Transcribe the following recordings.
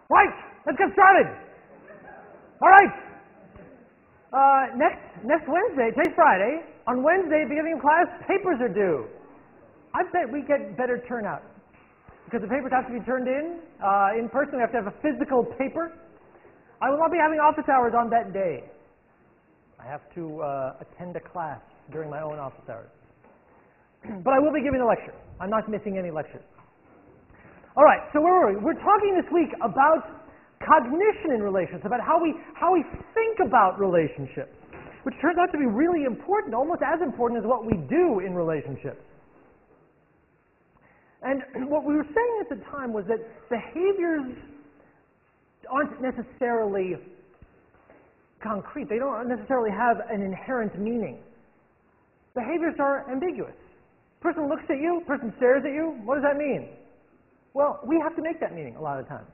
Right, let's get started. All right. Next Wednesday, today's Friday. On Wednesday, beginning of class, papers are due. I bet we get better turnout because the papers have to be turned in person. We have to have a physical paper. I will not be having office hours on that day. I have to attend a class during my own office hours. But I will be giving a lecture. I'm not missing any lectures. All right, so where were we? We're talking this week about cognition in relationships, about how we think about relationships, which turns out to be really important, almost as important as what we do in relationships. And what we were saying at the time was that behaviors aren't necessarily concrete. They don't necessarily have an inherent meaning. Behaviors are ambiguous. Person looks at you, person stares at you. What does that mean? Well, we have to make that meaning a lot of times.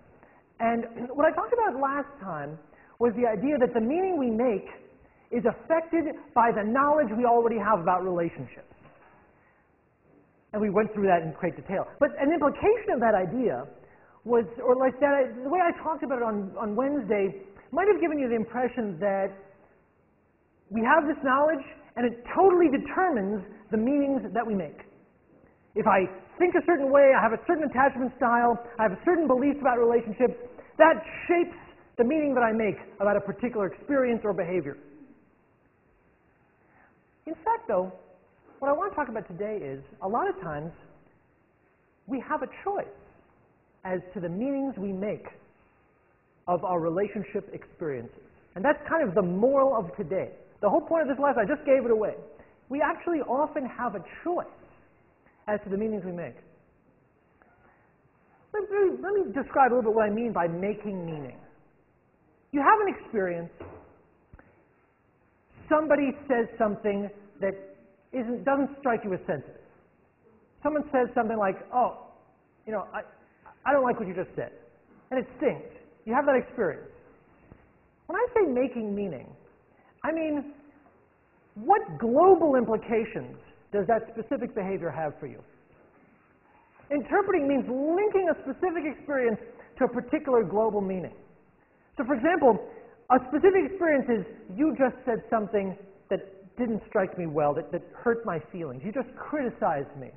And what I talked about last time was the idea that the meaning we make is affected by the knowledge we already have about relationships. And we went through that in great detail. But an implication of that idea was, or like that, the way I talked about it on Wednesday might have given you the impression that we have this knowledge and it totally determines the meanings that we make. If I think a certain way, I have a certain attachment style, I have a certain beliefs about relationships, that shapes the meaning that I make about a particular experience or behavior. In fact, though, what I want to talk about today is, a lot of times, we have a choice as to the meanings we make of our relationship experiences. And that's kind of the moral of today. The whole point of this lesson, I just gave it away. We actually often have a choice as to the meanings we make. Let me describe a little bit what I mean by making meaning. You have an experience. Somebody says something that doesn't strike you as sensitive. Someone says something like, oh, I don't like what you just said. And it stings. You have that experience. When I say making meaning, I mean, what global implications does that specific behavior have for you? Interpreting means linking a specific experience to a particular global meaning. So, for example, a specific experience is you just said something that didn't strike me well, that hurt my feelings. You just criticized me.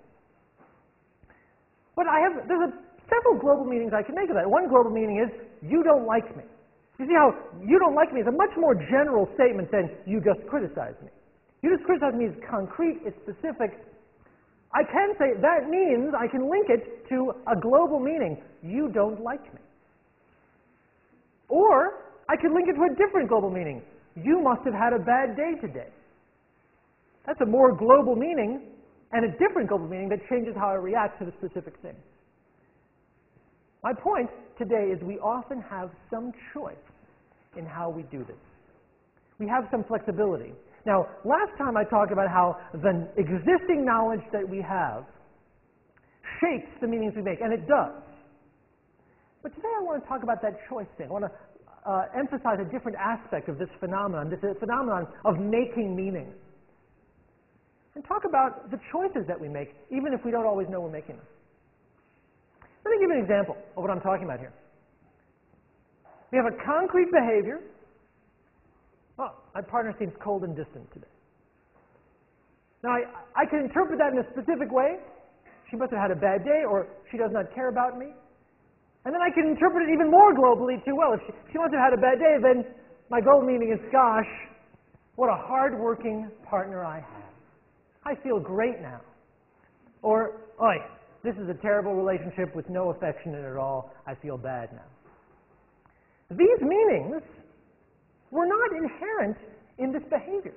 But there's several global meanings I can make of that. One global meaning is you don't like me. You see how you don't like me is a much more general statement than you just criticized me. You just criticized me is concrete, it's specific. I can say that means I can link it to a global meaning. You don't like me. Or I can link it to a different global meaning. You must have had a bad day today. That's a more global meaning and a different global meaning that changes how I react to the specific thing. My point today is we often have some choice in how we do this. We have some flexibility. Now, last time I talked about how the existing knowledge that we have shapes the meanings we make, and it does. But today I want to talk about that choice thing. I want to emphasize a different aspect of this phenomenon of making meaning. And talk about the choices that we make, even if we don't always know we're making them. Let me give you an example of what I'm talking about here. We have a concrete behavior. Oh, my partner seems cold and distant today. Now, I can interpret that in a specific way. She must have had a bad day, or she does not care about me. And then I can interpret it even more globally, too. Well, if she must have had a bad day, then my global meaning is, gosh, what a hard-working partner I have. I feel great now. Or, oi, this is a terrible relationship with no affection in it at all. I feel bad now. These meanings were not inherent in this behavior.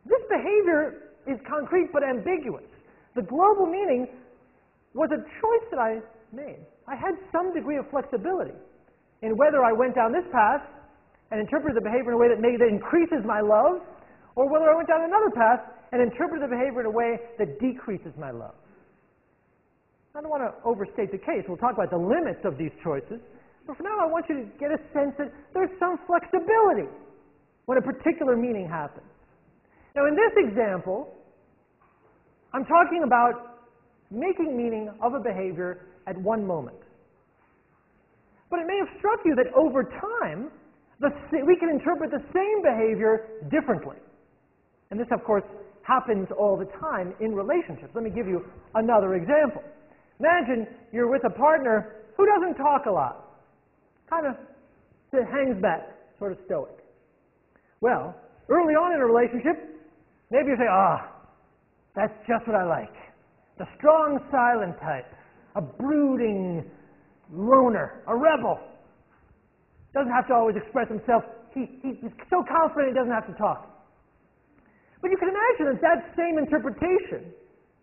This behavior is concrete but ambiguous. The global meaning was a choice that I made. I had some degree of flexibility in whether I went down this path and interpreted the behavior in a way that increases my love, or whether I went down another path and interpreted the behavior in a way that decreases my love. I don't want to overstate the case. We'll talk about the limits of these choices. But for now, I want you to get a sense that there's some flexibility when a particular meaning happens. Now, in this example, I'm talking about making meaning of a behavior at one moment. But it may have struck you that over time, we can interpret the same behavior differently. And this, of course, happens all the time in relationships. Let me give you another example. Imagine you're with a partner who doesn't talk a lot, kind of hangs back, sort of stoic. Well, early on in a relationship, maybe you say, that's just what I like. The strong, silent type, a brooding loner, a rebel. Doesn't have to always express himself. He's so confident he doesn't have to talk. But you can imagine that same interpretation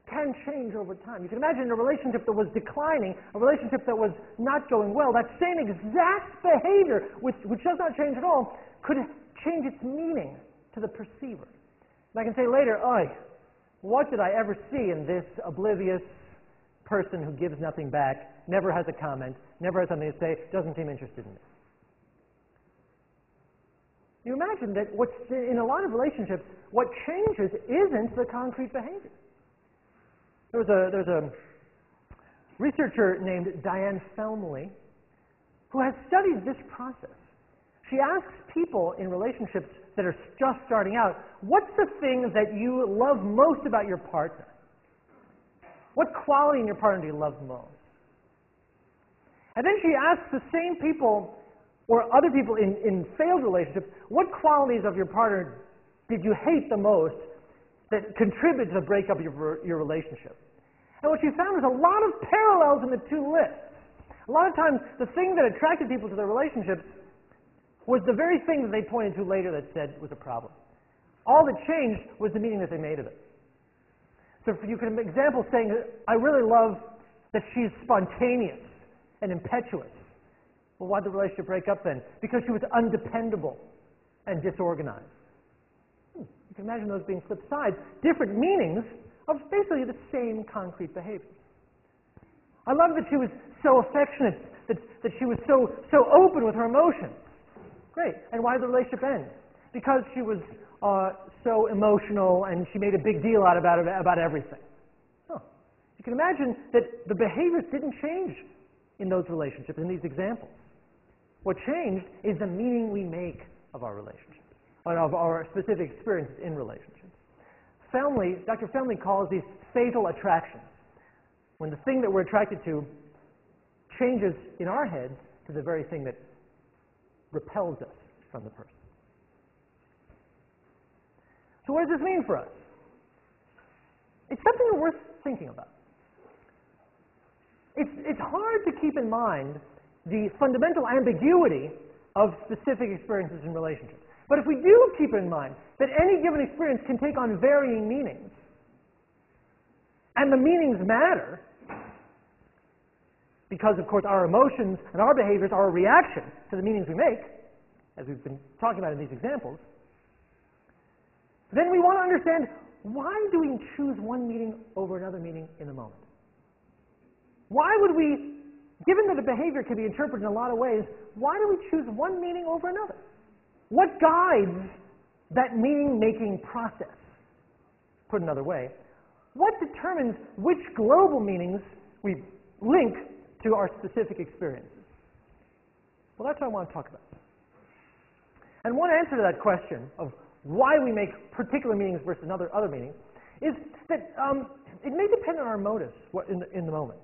can change over time. You can imagine a relationship that was declining, a relationship that was not going well, that same exact behavior, which does not change at all, could change its meaning to the perceiver. And I can say later, what did I ever see in this oblivious person who gives nothing back, never has a comment, never has something to say, doesn't seem interested in it? You imagine that in a lot of relationships, what changes isn't the concrete behavior. There's a researcher named Diane Felmley who has studied this process. She asks people in relationships that are just starting out, what's the thing that you love most about your partner? What quality in your partner do you love most? And then she asks the same people or other people in failed relationships, what qualities of your partner did you hate the most that contributed to the breakup of your relationship? And what she found was a lot of parallels in the two lists. A lot of times, the thing that attracted people to their relationships was the very thing that they pointed to later that said was a problem. All that changed was the meaning that they made of it. So you can, for example, saying, I really love that she's spontaneous and impetuous. Well, why did the relationship break up then? Because she was undependable and disorganized. You can imagine those being flip sides, different meanings of basically the same concrete behavior. I love that she was so affectionate, that she was so open with her emotions. Great. And why did the relationship end? Because she was so emotional and she made a big deal out about everything. You can imagine that the behaviors didn't change in those relationships, in these examples. What changed is the meaning we make of our relationships, of our specific experiences in relationships. Dr. Felmley calls these fatal attractions, when the thing that we're attracted to changes in our heads to the very thing that repels us from the person. So what does this mean for us? It's something that's worth thinking about. It's hard to keep in mind the fundamental ambiguity of specific experiences in relationships. But if we do keep in mind that any given experience can take on varying meanings, and the meanings matter, because, of course, our emotions and our behaviors are a reaction to the meanings we make, as we've been talking about in these examples, then we want to understand, why do we choose one meaning over another meaning in the moment? Why would we, given that a behavior can be interpreted in a lot of ways, why do we choose one meaning over another? What guides that meaning-making process? Put another way, what determines which global meanings we link to our specific experiences? Well, that's what I want to talk about. And one answer to that question of why we make particular meanings versus other meanings is that it may depend on our motives in the moment.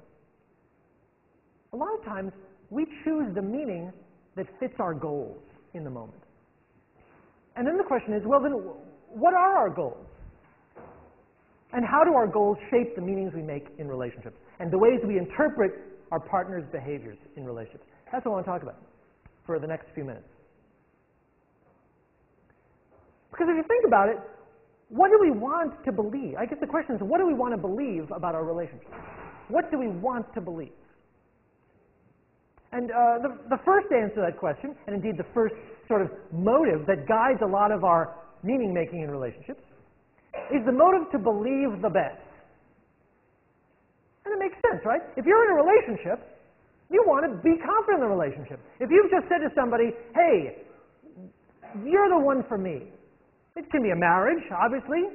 A lot of times, we choose the meaning that fits our goals in the moment. And then the question is, well, then, what are our goals? And how do our goals shape the meanings we make in relationships and the ways we interpret our partner's behaviors in relationships? That's what I want to talk about for the next few minutes. Because if you think about it, what do we want to believe? I guess the question is, what do we want to believe about our relationships? What do we want to believe? And the first answer to that question, and indeed the first sort of motive that guides a lot of our meaning-making in relationships, is the motive to believe the best. And it makes sense, right? If you're in a relationship, you want to be confident in the relationship. If you've just said to somebody, hey, you're the one for me. It can be a marriage, obviously,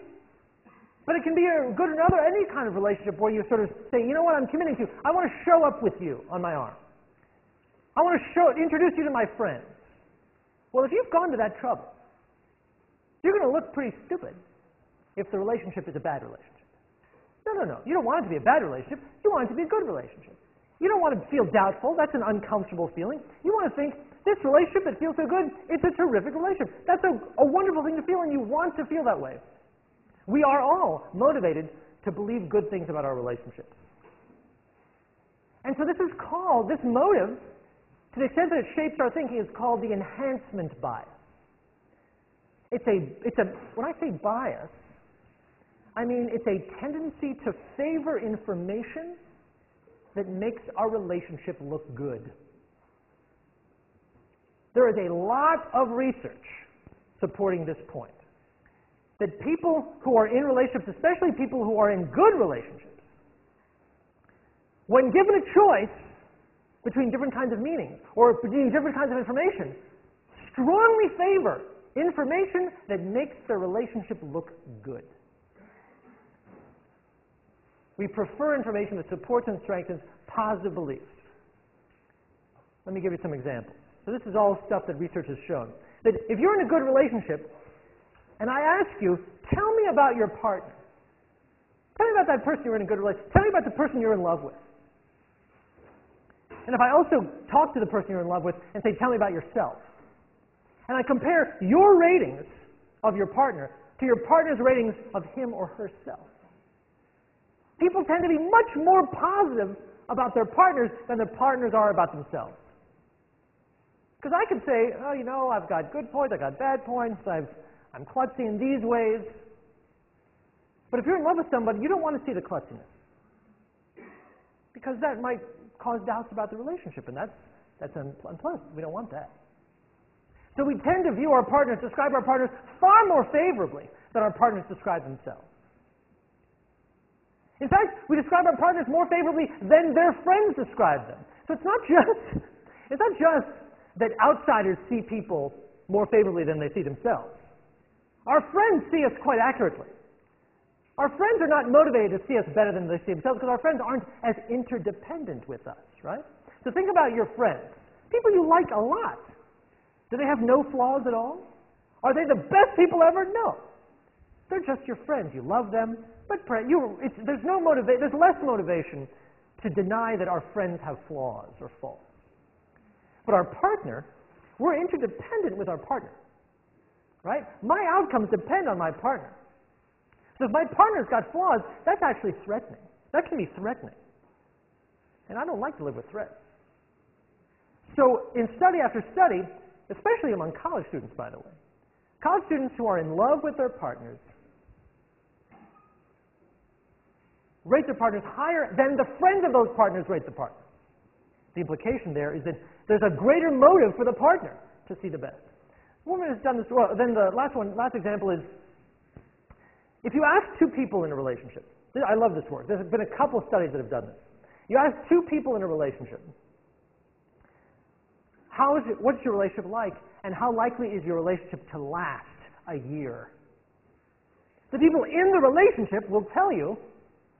but it can be any kind of relationship where you sort of say, you know what, I'm committing to. I want to show up with you on my arm. I want to introduce you to my friends. Well, if you've gone to that trouble, you're going to look pretty stupid if the relationship is a bad relationship. No. You don't want it to be a bad relationship. You want it to be a good relationship. You don't want to feel doubtful. That's an uncomfortable feeling. You want to think, this relationship that feels so good, it's a terrific relationship. That's a wonderful thing to feel, and you want to feel that way. We are all motivated to believe good things about our relationships. And so this motive, to the extent that it shapes our thinking, is called the enhancement bias. When I say bias, I mean it's a tendency to favor information that makes our relationship look good. There is a lot of research supporting this point, that people who are in relationships, especially people who are in good relationships, when given a choice between different kinds of meanings or between different kinds of information, strongly favor information that makes the relationship look good. We prefer information that supports and strengthens positive beliefs. Let me give you some examples. So this is all stuff that research has shown. That if you're in a good relationship, and I ask you, tell me about your partner. Tell me about that person you're in a good relationship. Tell me about the person you're in love with. And if I also talk to the person you're in love with and say, tell me about yourself, and I compare your ratings of your partner to your partner's ratings of him or herself, people tend to be much more positive about their partners than their partners are about themselves. Because I could say, oh, I've got good points, I've got bad points, I'm klutzy in these ways. But if you're in love with somebody, you don't want to see the klutziness. Because that might cause doubts about the relationship, and that's unpleasant. We don't want that. So we tend to view our partners, describe our partners far more favorably than our partners describe themselves. In fact, we describe our partners more favorably than their friends describe them. So it's not just that outsiders see people more favorably than they see themselves. Our friends see us quite accurately. Our friends are not motivated to see us better than they see themselves because our friends aren't as interdependent with us, right? So think about your friends, people you like a lot. Do they have no flaws at all? Are they the best people ever? No. They're just your friends. You love them, but there's less motivation to deny that our friends have flaws or faults. But our partner, we're interdependent with our partner, right? My outcomes depend on my partner. So if my partner's got flaws, that's actually threatening. That can be threatening. And I don't like to live with threats. So in study after study, especially among college students, by the way, college students who are in love with their partners rate their partners higher than the friends of those partners rate the partner. The implication there is that there's a greater motive for the partner to see the best. A woman has done this well. Then the last example is, if you ask two people in a relationship, I love this work. There's been a couple studies that have done this. You ask two people in a relationship, what's your relationship like, and how likely is your relationship to last a year? The people in the relationship will tell you,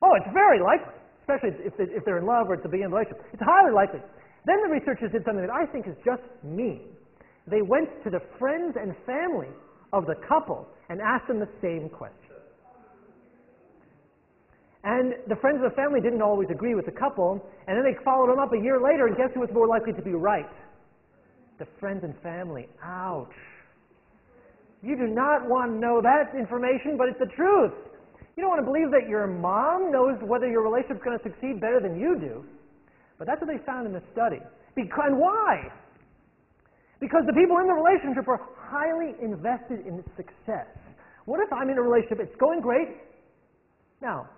oh, it's very likely, especially if they're in love or at the beginning of the relationship. It's highly likely. Then the researchers did something that I think is just mean. They went to the friends and family of the couple and asked them the same question. And the friends of the family didn't always agree with the couple, and then they followed them up a year later, and guess who was more likely to be right? The friends and family. Ouch. You do not want to know that information, but it's the truth. You don't want to believe that your mom knows whether your relationship's going to succeed better than you do. But that's what they found in the study. And why? Because the people in the relationship are highly invested in its success. What if I'm in a relationship, it's going great? Now,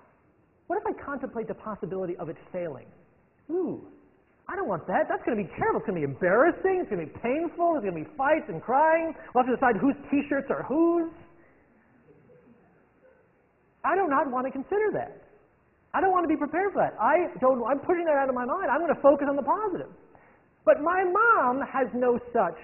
what if I contemplate the possibility of it failing? Ooh, I don't want that. That's going to be terrible. It's going to be embarrassing. It's going to be painful. There's going to be fights and crying. We'll have to decide whose t-shirts are whose. I do not want to consider that. I don't want to be prepared for that. I'm putting that out of my mind. I'm going to focus on the positive. But my mom has no such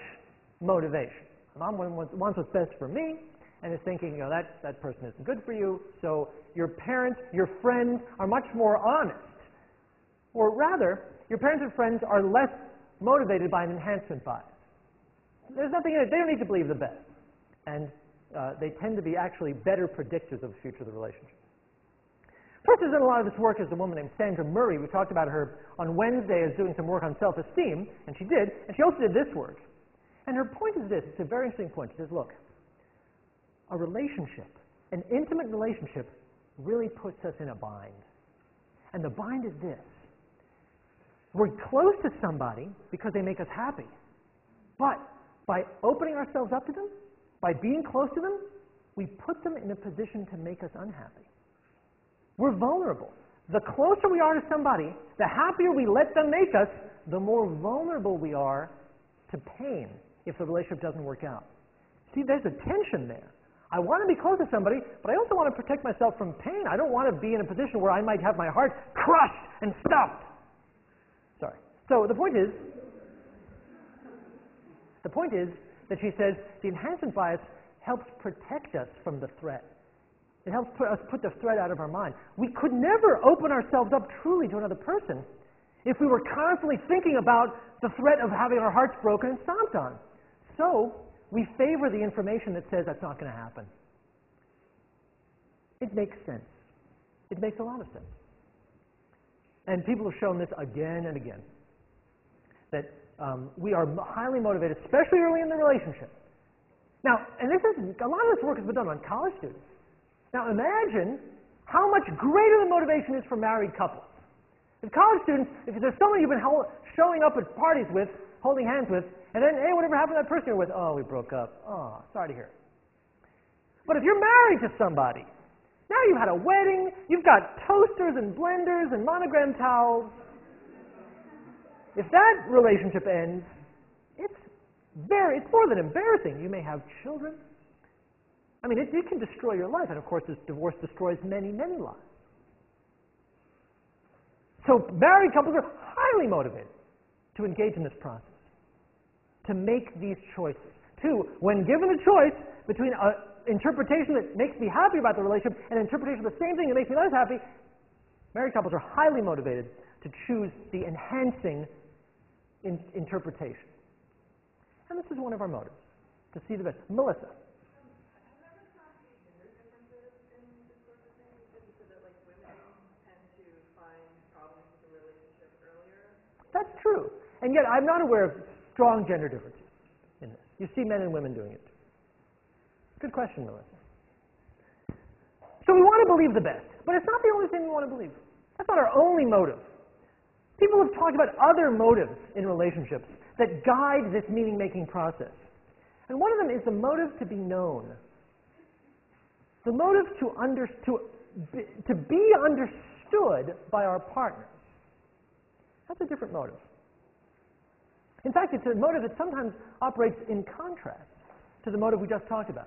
motivation. Mom wants what's best for me, and is thinking, that person isn't good for you. So your parents, your friends are much more honest. Or rather, your parents and friends are less motivated by an enhancement bias. There's nothing in it. They don't need to believe the best. And they tend to be actually better predictors of the future of the relationship. First, who's done a lot of this work is a woman named Sandra Murray. We talked about her on Wednesday as doing some work on self-esteem, and she did. And she also did this work. And her point is this. It's a very interesting point. She says, look, a relationship, an intimate relationship, really puts us in a bind. And the bind is this. We're close to somebody because they make us happy. But by opening ourselves up to them, by being close to them, we put them in a position to make us unhappy. We're vulnerable. The closer we are to somebody, the happier we let them make us, the more vulnerable we are to pain if the relationship doesn't work out. See, there's a tension there. I want to be close to somebody, but I also want to protect myself from pain. I don't want to be in a position where I might have my heart crushed and stuffed. Sorry. So the point is that she says the enhancement bias helps protect us from the threat. It helps us put the threat out of our mind. We could never open ourselves up truly to another person if we were constantly thinking about the threat of having our hearts broken and stomped on. So we favor the information that says that's not going to happen. It makes sense. It makes a lot of sense. And people have shown this again and again, that we are highly motivated, especially early in the relationship. Now, and a lot of this work has been done on college students. Now imagine how much greater the motivation is for married couples. If college students, if there's someone you've been showing up at parties with, holding hands with, and then, hey, whatever happened to that person you're with? Oh, we broke up. Oh, sorry to hear. But if you're married to somebody, now you've had a wedding, you've got toasters and blenders and monogram towels. If that relationship ends, it's more than embarrassing. You may have children. I mean, it can destroy your life, and of course, this divorce destroys many, many lives. So married couples are highly motivated to engage in this process, to make these choices. Two, when given a choice between an interpretation that makes me happy about the relationship and an interpretation of the same thing that makes me less happy, married couples are highly motivated to choose the enhancing interpretation. And this is one of our motives, to see the best. Melissa. That's true. And yet, I'm not aware of strong gender differences in this. You see men and women doing it. Good question, Melissa. So we want to believe the best, but it's not the only thing we want to believe. That's not our only motive. People have talked about other motives in relationships that guide this meaning-making process. And one of them is the motive to be known. The motive to be understood by our partners. That's a different motive. In fact, it's a motive that sometimes operates in contrast to the motive we just talked about.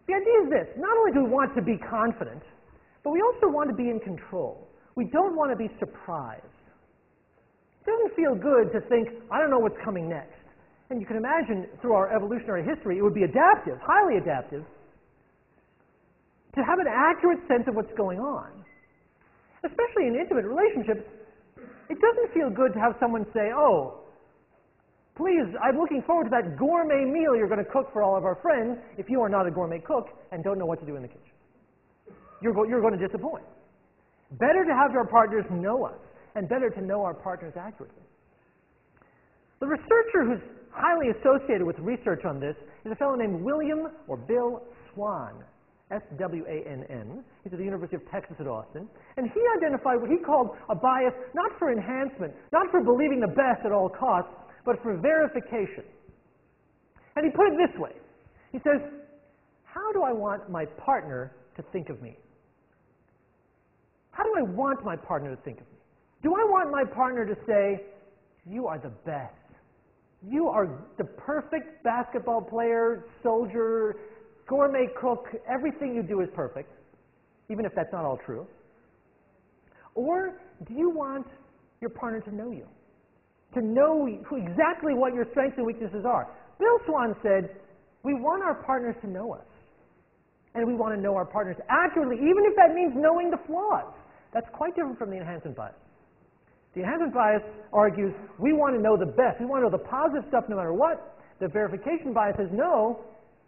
The idea is this: not only do we want to be confident, but we also want to be in control. We don't want to be surprised. It doesn't feel good to think, I don't know what's coming next. And you can imagine through our evolutionary history, it would be adaptive, highly adaptive, to have an accurate sense of what's going on. Especially in intimate relationships, it doesn't feel good to have someone say, oh, please, I'm looking forward to that gourmet meal you're going to cook for all of our friends if you are not a gourmet cook and don't know what to do in the kitchen. You're going to disappoint. Better to have your partners know us, and better to know our partners accurately. The researcher who's highly associated with research on this is a fellow named Bill Swann, S-W-A-N-N. He's at the University of Texas at Austin. And he identified what he called a bias not for enhancement, not for believing the best at all costs, but for verification. And he put it this way. He says, how do I want my partner to think of me? How do I want my partner to think of me? Do I want my partner to say, you are the best. You are the perfect basketball player, soldier, gourmet cook. Everything you do is perfect, even if that's not all true. Or do you want your partner to know you? To know exactly what your strengths and weaknesses are? Bill Swann said, we want our partners to know us. And we want to know our partners accurately, even if that means knowing the flaws. That's quite different from the enhancement bias. The enhancement bias argues we want to know the best. We want to know the positive stuff no matter what. The verification bias says no,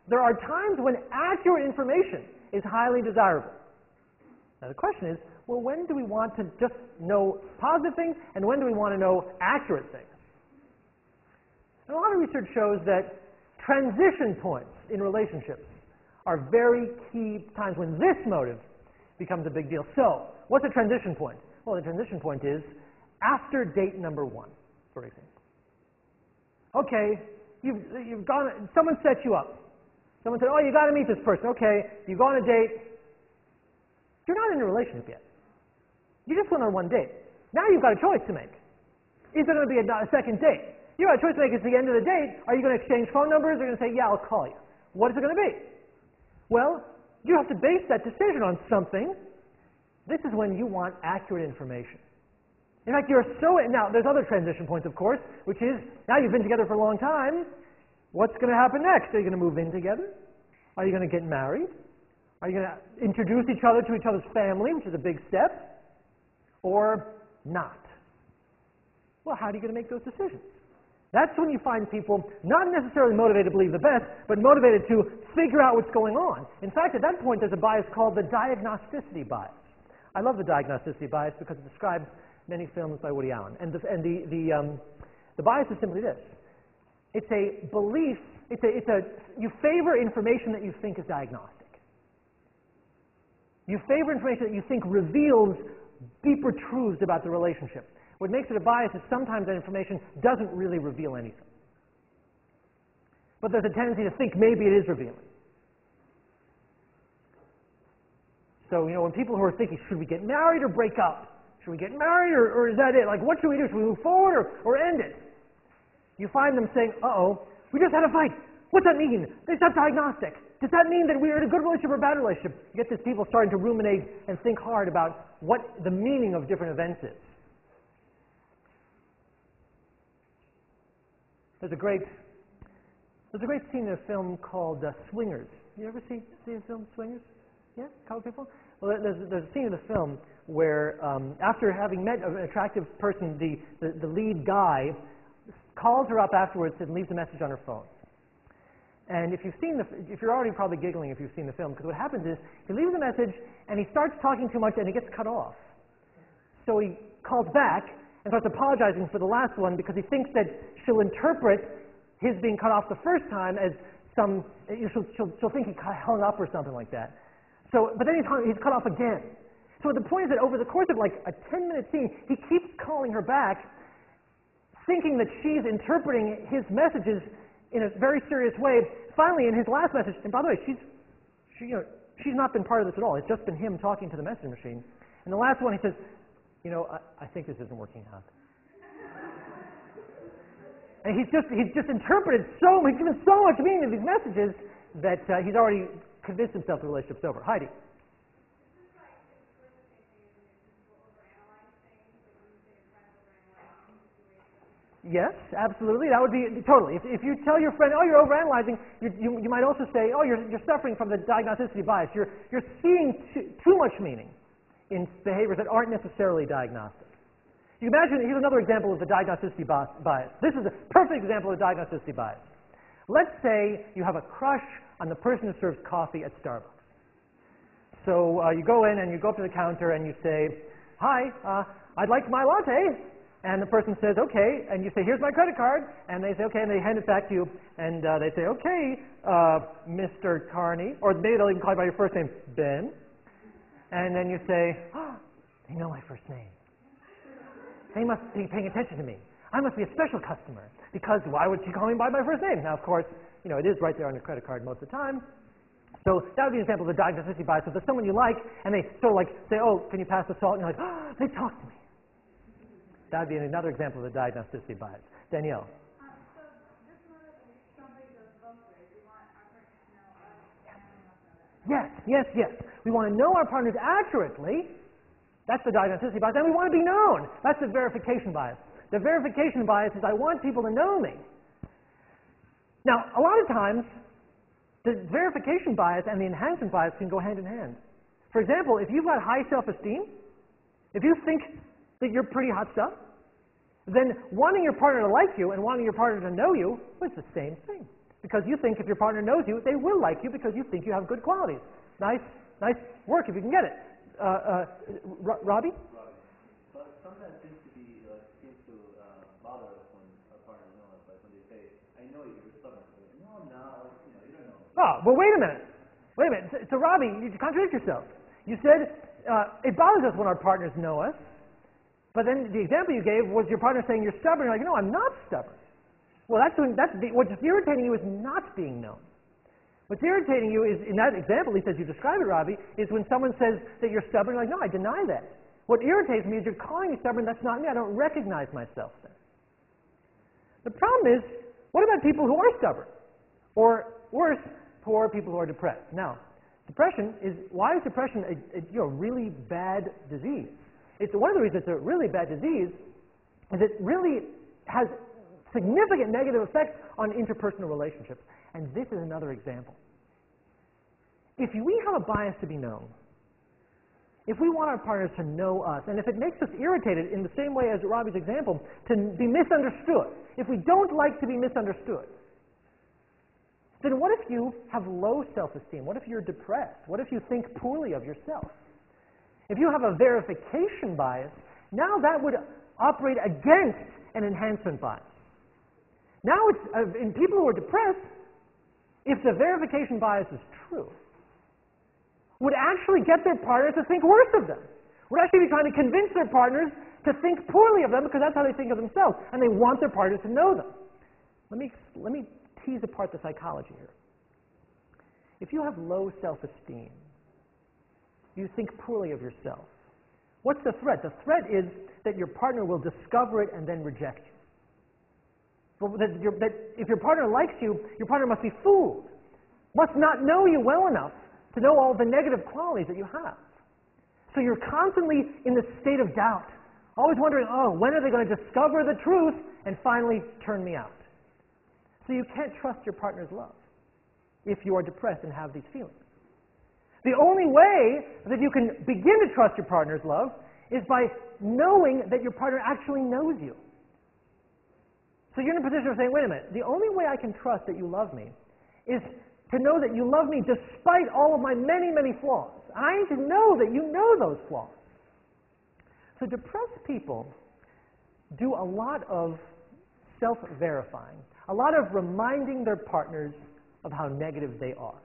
there are times when accurate information is highly desirable. Now the question is, well, when do we want to just know positive things and when do we want to know accurate things? And a lot of research shows that transition points in relationships are very key times when this motive becomes a big deal. So, what's a transition point? Well, the transition point is after date number 1, for example. Okay, you've gone, someone set you up. Someone said, oh, you got to meet this person. Okay, you go on a date. You're not in a relationship yet. You just went on one date. Now you've got a choice to make. Is there going to be a second date? You've got a choice to make at the end of the date. Are you going to exchange phone numbers? Or are you going to say, yeah, I'll call you? What is it going to be? Well, you have to base that decision on something. This is when you want accurate information. In fact, now there's other transition points, of course, which is, now you've been together for a long time. What's going to happen next? Are you going to move in together? Are you going to get married? Are you going to introduce each other to each other's family, which is a big step? Or not? Well, how are you going to make those decisions? That's when you find people not necessarily motivated to believe the best, but motivated to figure out what's going on. In fact, at that point, there's a bias called the diagnosticity bias. I love the diagnosticity bias because it describes many films by Woody Allen. And the bias is simply this. It's a belief, you favor information that you think is diagnostic. You favor information that you think reveals deeper truths about the relationship. What makes it a bias is sometimes that information doesn't really reveal anything. But there's a tendency to think maybe it is revealing. So, when people who are thinking, should we get married or break up? Should we get married or is that it? Like, what should we do? Should we move forward or end it? You find them saying, uh-oh, we just had a fight. What's that mean? It's not diagnostic. Does that mean that we're in a good relationship or a bad relationship? You get these people starting to ruminate and think hard about what the meaning of different events is. There's a great scene in a film called Swingers. You ever see the film Swingers? Yeah, a couple people? Well, there's a scene in the film where after having met an attractive person, the lead guy calls her up afterwards and leaves a message on her phone. And if you're already probably giggling if you've seen the film, because what happens is he leaves a message and he starts talking too much and he gets cut off. So he calls back and starts apologizing for the last one because he thinks that she'll interpret his being cut off the first time as she'll think he hung up or something like that. So, but then he's cut off again. So the point is that over the course of like a 10-minute scene, he keeps calling her back, thinking that she's interpreting his messages in a very serious way. Finally, in his last message, and by the way, she's not been part of this at all. It's just been him talking to the message machine. And the last one, he says, I think this isn't working out. And he's just interpreted so much, given so much meaning to these messages that he's already convinced himself the relationship's over. Heidi. Yes, absolutely. That would be totally. If you tell your friend, oh, you're overanalyzing, you might also say, oh, you're suffering from the diagnosticity bias. You're seeing too much meaning in behaviors that aren't necessarily diagnostic. You can imagine, here's another example of the diagnosticity bias. This is a perfect example of the diagnosticity bias. Let's say you have a crush on the person who serves coffee at Starbucks. So you go in and you go up to the counter and you say, hi, I'd like my latte. And the person says, okay, and you say, here's my credit card, and they say, okay, and they hand it back to you, and they say, okay, Mr. Carney, or maybe they'll even call you by your first name, Ben, and then you say, oh, they know my first name. They must be paying attention to me. I must be a special customer, because why would she call me by my first name? Now, of course, it is right there on your credit card most of the time. So that would be an example of the diagnosticity bias. So if there's someone you like, and they sort of like say, oh, can you pass the salt? And you're like, oh, they talked to me. That would be another example of the diagnosticity bias. Danielle. So this one is something that's both ways. We want our partners to know us, and we must know them. Yes. We want to know our partners accurately. That's the diagnosticity bias. And we want to be known. That's the verification bias. The verification bias is I want people to know me. Now, a lot of times, the verification bias and the enhancement bias can go hand in hand. For example, if you've got high self-esteem, if you think that you're pretty hot stuff, then wanting your partner to like you and wanting your partner to know you was the same thing. Because you think if your partner knows you, they will like you because you think you have good qualities. Nice work if you can get it. Robbie? But sometimes seems to bother us when our partners know us. Like when they say, "I know you're stubborn." No, I'm not. You don't know. Oh, well, wait a minute. So Robbie, you contradict yourself. You said it bothers us when our partners know us, but then the example you gave was your partner saying you're stubborn. You're like, no, I'm not stubborn. Well, what's irritating you is not being known. What's irritating you is, in that example, at least as you describe it, Robbie, is when someone says that you're stubborn, you're like, no, I deny that. What irritates me is you're calling me stubborn, that's not me, I don't recognize myself then. The problem is, what about people who are stubborn? Or worse, poor people who are depressed. Now, why is depression a really bad disease? It's one of the reasons it's a really bad disease is it really has significant negative effects on interpersonal relationships. And this is another example. If we have a bias to be known, if we want our partners to know us, and if it makes us irritated in the same way as Robbie's example, to be misunderstood, if we don't like to be misunderstood, then what if you have low self-esteem? What if you're depressed? What if you think poorly of yourself? If you have a verification bias, now that would operate against an enhancement bias. Now, in people who are depressed, if the verification bias is true, would actually get their partners to think worse of them. Would actually be trying to convince their partners to think poorly of them because that's how they think of themselves, and they want their partners to know them. Let me tease apart the psychology here. If you have low self-esteem, you think poorly of yourself. What's the threat? The threat is that your partner will discover it and then reject you. That if your partner likes you, your partner must be fooled, must not know you well enough to know all the negative qualities that you have. So you're constantly in this state of doubt, always wondering, when are they going to discover the truth and finally turn me out? So you can't trust your partner's love if you are depressed and have these feelings. The only way that you can begin to trust your partner's love is by knowing that your partner actually knows you. So you're in a position of saying, wait a minute, the only way I can trust that you love me is to know that you love me despite all of my many, many flaws. I need to know that you know those flaws. So depressed people do a lot of self-verifying, a lot of reminding their partners of how negative they are.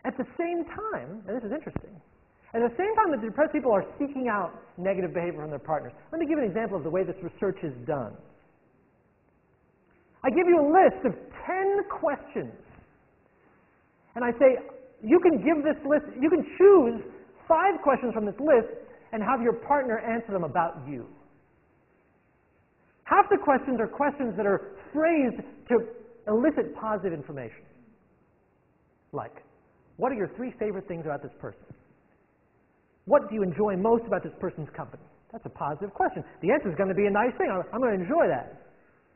At the same time, and this is interesting, at the same time that depressed people are seeking out negative behavior from their partners. Let me give an example of the way this research is done. I give you a list of 10 questions. And I say, you can give this list, you can choose 5 questions from this list and have your partner answer them about you. Half the questions are questions that are phrased to elicit positive information. Like, what are your 3 favorite things about this person? What do you enjoy most about this person's company? That's a positive question. The answer is going to be a nice thing. I'm going to enjoy that.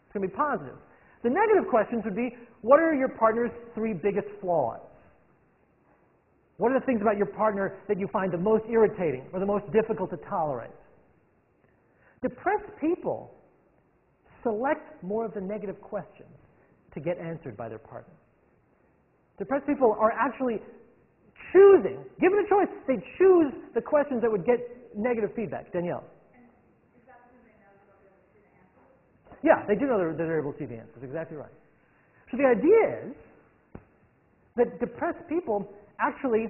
It's going to be positive. The negative questions would be, what are your partner's 3 biggest flaws? What are the things about your partner that you find the most irritating or the most difficult to tolerate? Depressed people select more of the negative questions to get answered by their partner. Depressed people are actually choosing, given a choice, they choose the questions that would get negative feedback. Danielle? And is that because they know they'll be able to see the answers? Yeah, they do know that they're able to see the answers. Exactly right. So the idea is that depressed people actually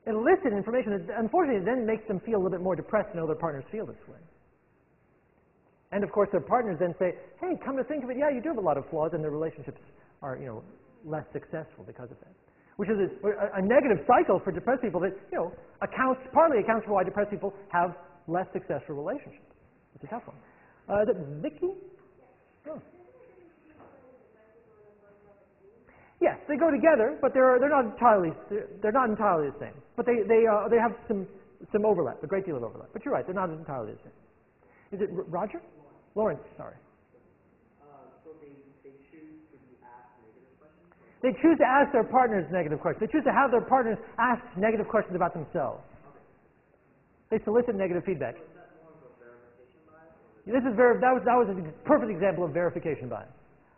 elicit information that unfortunately then makes them feel a little bit more depressed to know their partners feel this way. And of course their partners then say, hey, come to think of it, yeah, you do have a lot of flaws, and their relationships are, less successful because of that. Which is a negative cycle for depressed people that, partly accounts for why depressed people have less successful relationships. It's a tough one. Is it Vicky? Oh. Yes, they go together, but they're not entirely the same. But they have some overlap, a great deal of overlap. But you're right, they're not entirely the same. Is it Roger? Lawrence, sorry. So they choose to be asked negative questions? They choose to ask their partners negative questions. They choose to have their partners ask negative questions about themselves. They solicit negative feedback. So is that more of a verification bias? that was a perfect example of verification bias.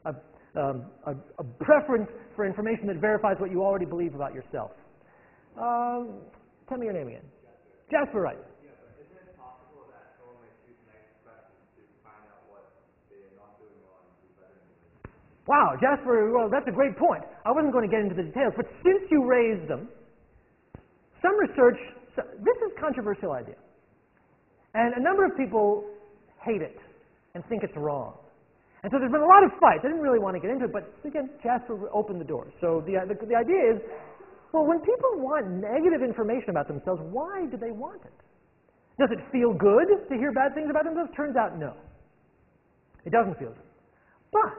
A preference for information that verifies what you already believe about yourself. Tell me your name again. Jasper, right? Yeah, but isn't it possible that someone might choose next questions to find out what they're not doing well and do better in the relationship? Wow, Jasper, well, that's a great point. I wasn't going to get into the details, but since you raised them, some research, this is a controversial idea. And a number of people hate it and think it's wrong. And so there's been a lot of fights. I didn't really want to get into it, but again, Jasper opened the door. So the idea is, well, when people want negative information about themselves, why do they want it? Does it feel good to hear bad things about themselves? Turns out, no. It doesn't feel good. But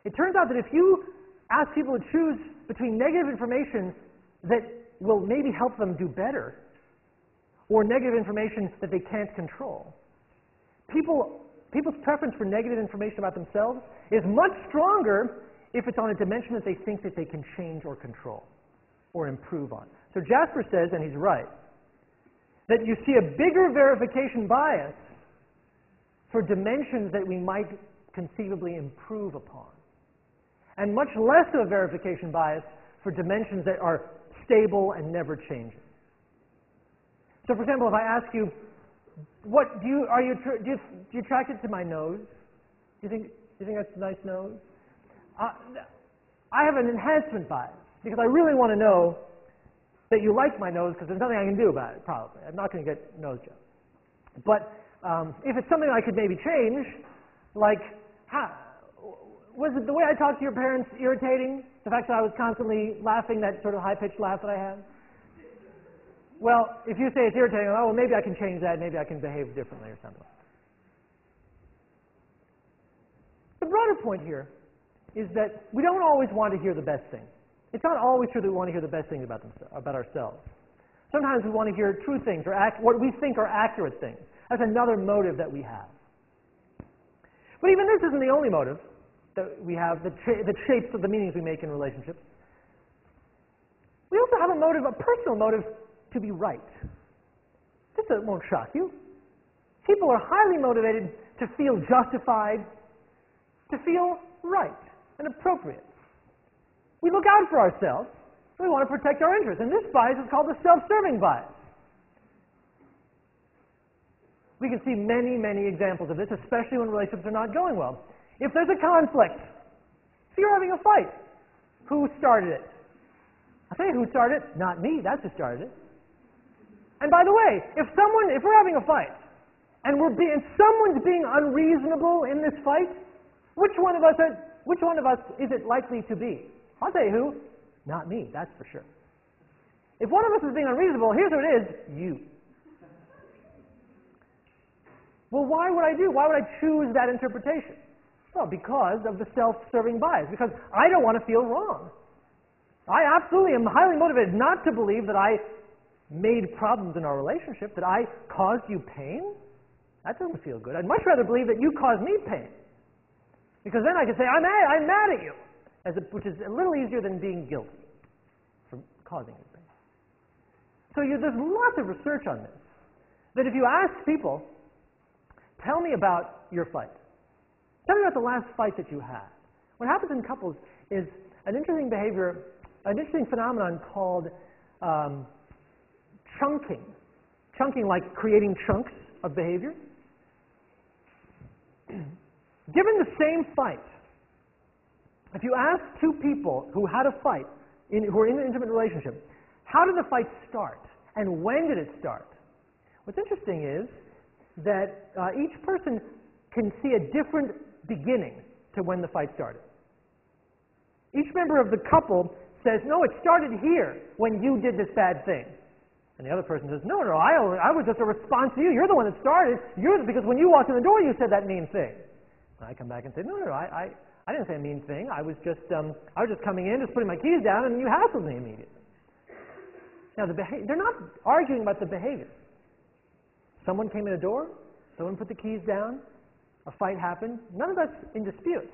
it turns out that if you ask people to choose between negative information that will maybe help them do better, or negative information that they can't control, people's preference for negative information about themselves is much stronger if it's on a dimension that they think that they can change or control or improve on. So Jasper says, and he's right, that you see a bigger verification bias for dimensions that we might conceivably improve upon, and much less of a verification bias for dimensions that are stable and never changing. So, for example, if I ask you, do you attracted to my nose? Do you think that's a nice nose? I have an enhancement bias because I really want to know that you like my nose because there's nothing I can do about it. Probably, I'm not going to get nose jobs. But if it's something I could maybe change, like was it the way I talked to your parents irritating? The fact that I was constantly laughing, that sort of high-pitched laugh that I had? Well, if you say it's irritating, oh, well, maybe I can change that, maybe I can behave differently or something. The broader point here is that we don't always want to hear the best thing. It's not always true that we want to hear the best things about ourselves. Sometimes we want to hear true things or what we think are accurate things. That's another motive that we have. But even this isn't the only motive that we have that shapes the meanings we make in relationships. We also have a personal motive to be right. This won't shock you. People are highly motivated to feel justified, to feel right and appropriate. We look out for ourselves, and we want to protect our interests. And this bias is called the self-serving bias. We can see many, many examples of this, especially when relationships are not going well. If there's a conflict, if you're having a fight, who started it? I'll tell you who started it. Not me, that's who started it. And by the way, if we're having a fight, and someone's being unreasonable in this fight, which one of us is it likely to be? I'll tell you who. Not me, that's for sure. If one of us is being unreasonable, here's who it is, you. Well, why would I choose that interpretation? Well, because of the self-serving bias, because I don't want to feel wrong. I absolutely am highly motivated not to believe that I made problems in our relationship, that I caused you pain. That doesn't feel good. I'd much rather believe that you caused me pain. Because then I can say, I'm mad at you, which is a little easier than being guilty for causing you pain. So there's lots of research on this, that if you ask people, tell me about your fight. Tell me about the last fight that you had. What happens in couples is an interesting phenomenon called chunking. Chunking, like creating chunks of behavior. Given the same fight, if you ask two people who had a fight, who are in an intimate relationship, how did the fight start and when did it start? What's interesting is that each person can see a different beginning to when the fight started. Each member of the couple says, no, it started here when you did this bad thing. And the other person says, no, I was just a response to you. You're the one that started. Because when you walked in the door, you said that mean thing. And I come back and say, no, I didn't say a mean thing. I was just coming in, just putting my keys down, and you hassled me immediately. Now, they're not arguing about the behavior. Someone came in the door, someone put the keys down, a fight happened. None of that's in dispute.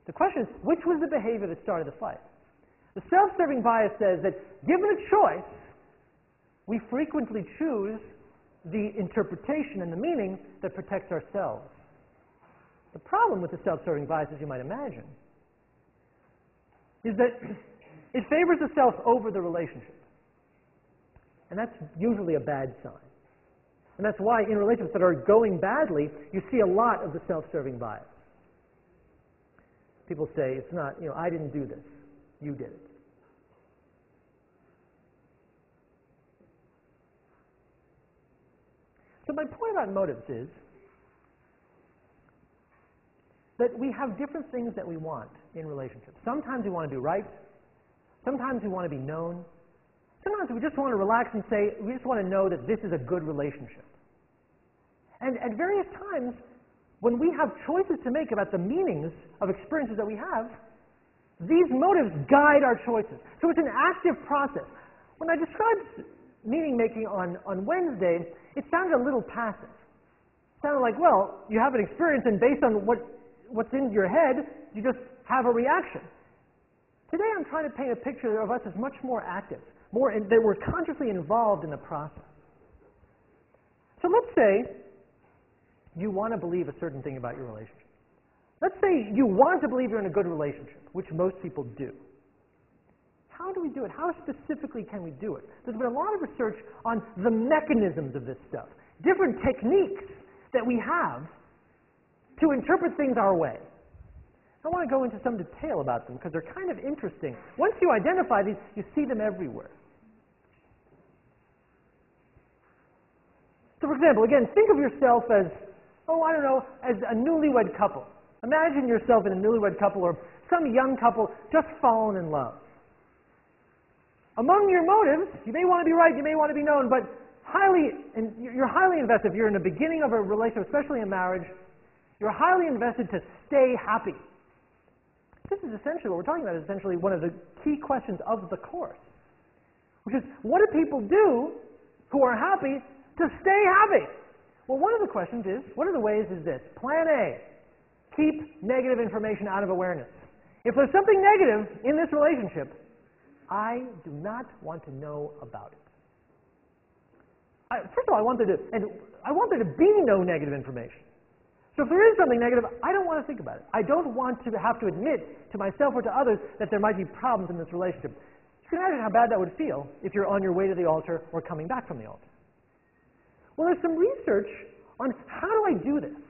The question is, which was the behavior that started the fight? The self-serving bias says that given a choice, we frequently choose the interpretation and the meaning that protects ourselves The problem with the self-serving bias, as you might imagine, is that it favors the self over the relationship. And that's usually a bad sign. And that's why in relationships that are going badly, you see a lot of the self-serving bias. People say, it's not, I didn't do this, you did it. So my point about motives is that we have different things that we want in relationships. Sometimes we want to do right. Sometimes we want to be known. Sometimes we just want to relax and say, we just want to know that this is a good relationship. And at various times, when we have choices to make about the meanings of experiences that we have, these motives guide our choices. So it's an active process. When I described meaning making on Wednesday, it sounded a little passive. It sounded like, well, you have an experience and based on what's in your head, you just have a reaction. Today I'm trying to paint a picture of us as much more active, that we're consciously involved in the process. So let's say you want to believe a certain thing about your relationship. Let's say you want to believe you're in a good relationship, which most people do. How do we do it? How specifically can we do it? There's been a lot of research on the mechanisms of this stuff, different techniques that we have to interpret things our way. I want to go into some detail about them because they're kind of interesting. Once you identify these, you see them everywhere. So for example, again, think of yourself as, as a newlywed couple. Imagine yourself in a newlywed couple or some young couple just fallen in love. Among your motives, you may want to be right, you may want to be known, but you're highly invested. If you're in the beginning of a relationship, especially a marriage, you're highly invested to stay happy. This is essentially what we're talking about, is essentially one of the key questions of the course, which is, what do people do who are happy to stay happy? Well, one of the questions is, one of the ways is this. Plan A, keep negative information out of awareness. If there's something negative in this relationship, I do not want to know about it. First of all, I want there to be no negative information. So if there is something negative, I don't want to think about it. I don't want to have to admit to myself or to others that there might be problems in this relationship. You can imagine how bad that would feel if you're on your way to the altar or coming back from the altar. Well, there's some research on how do I do this?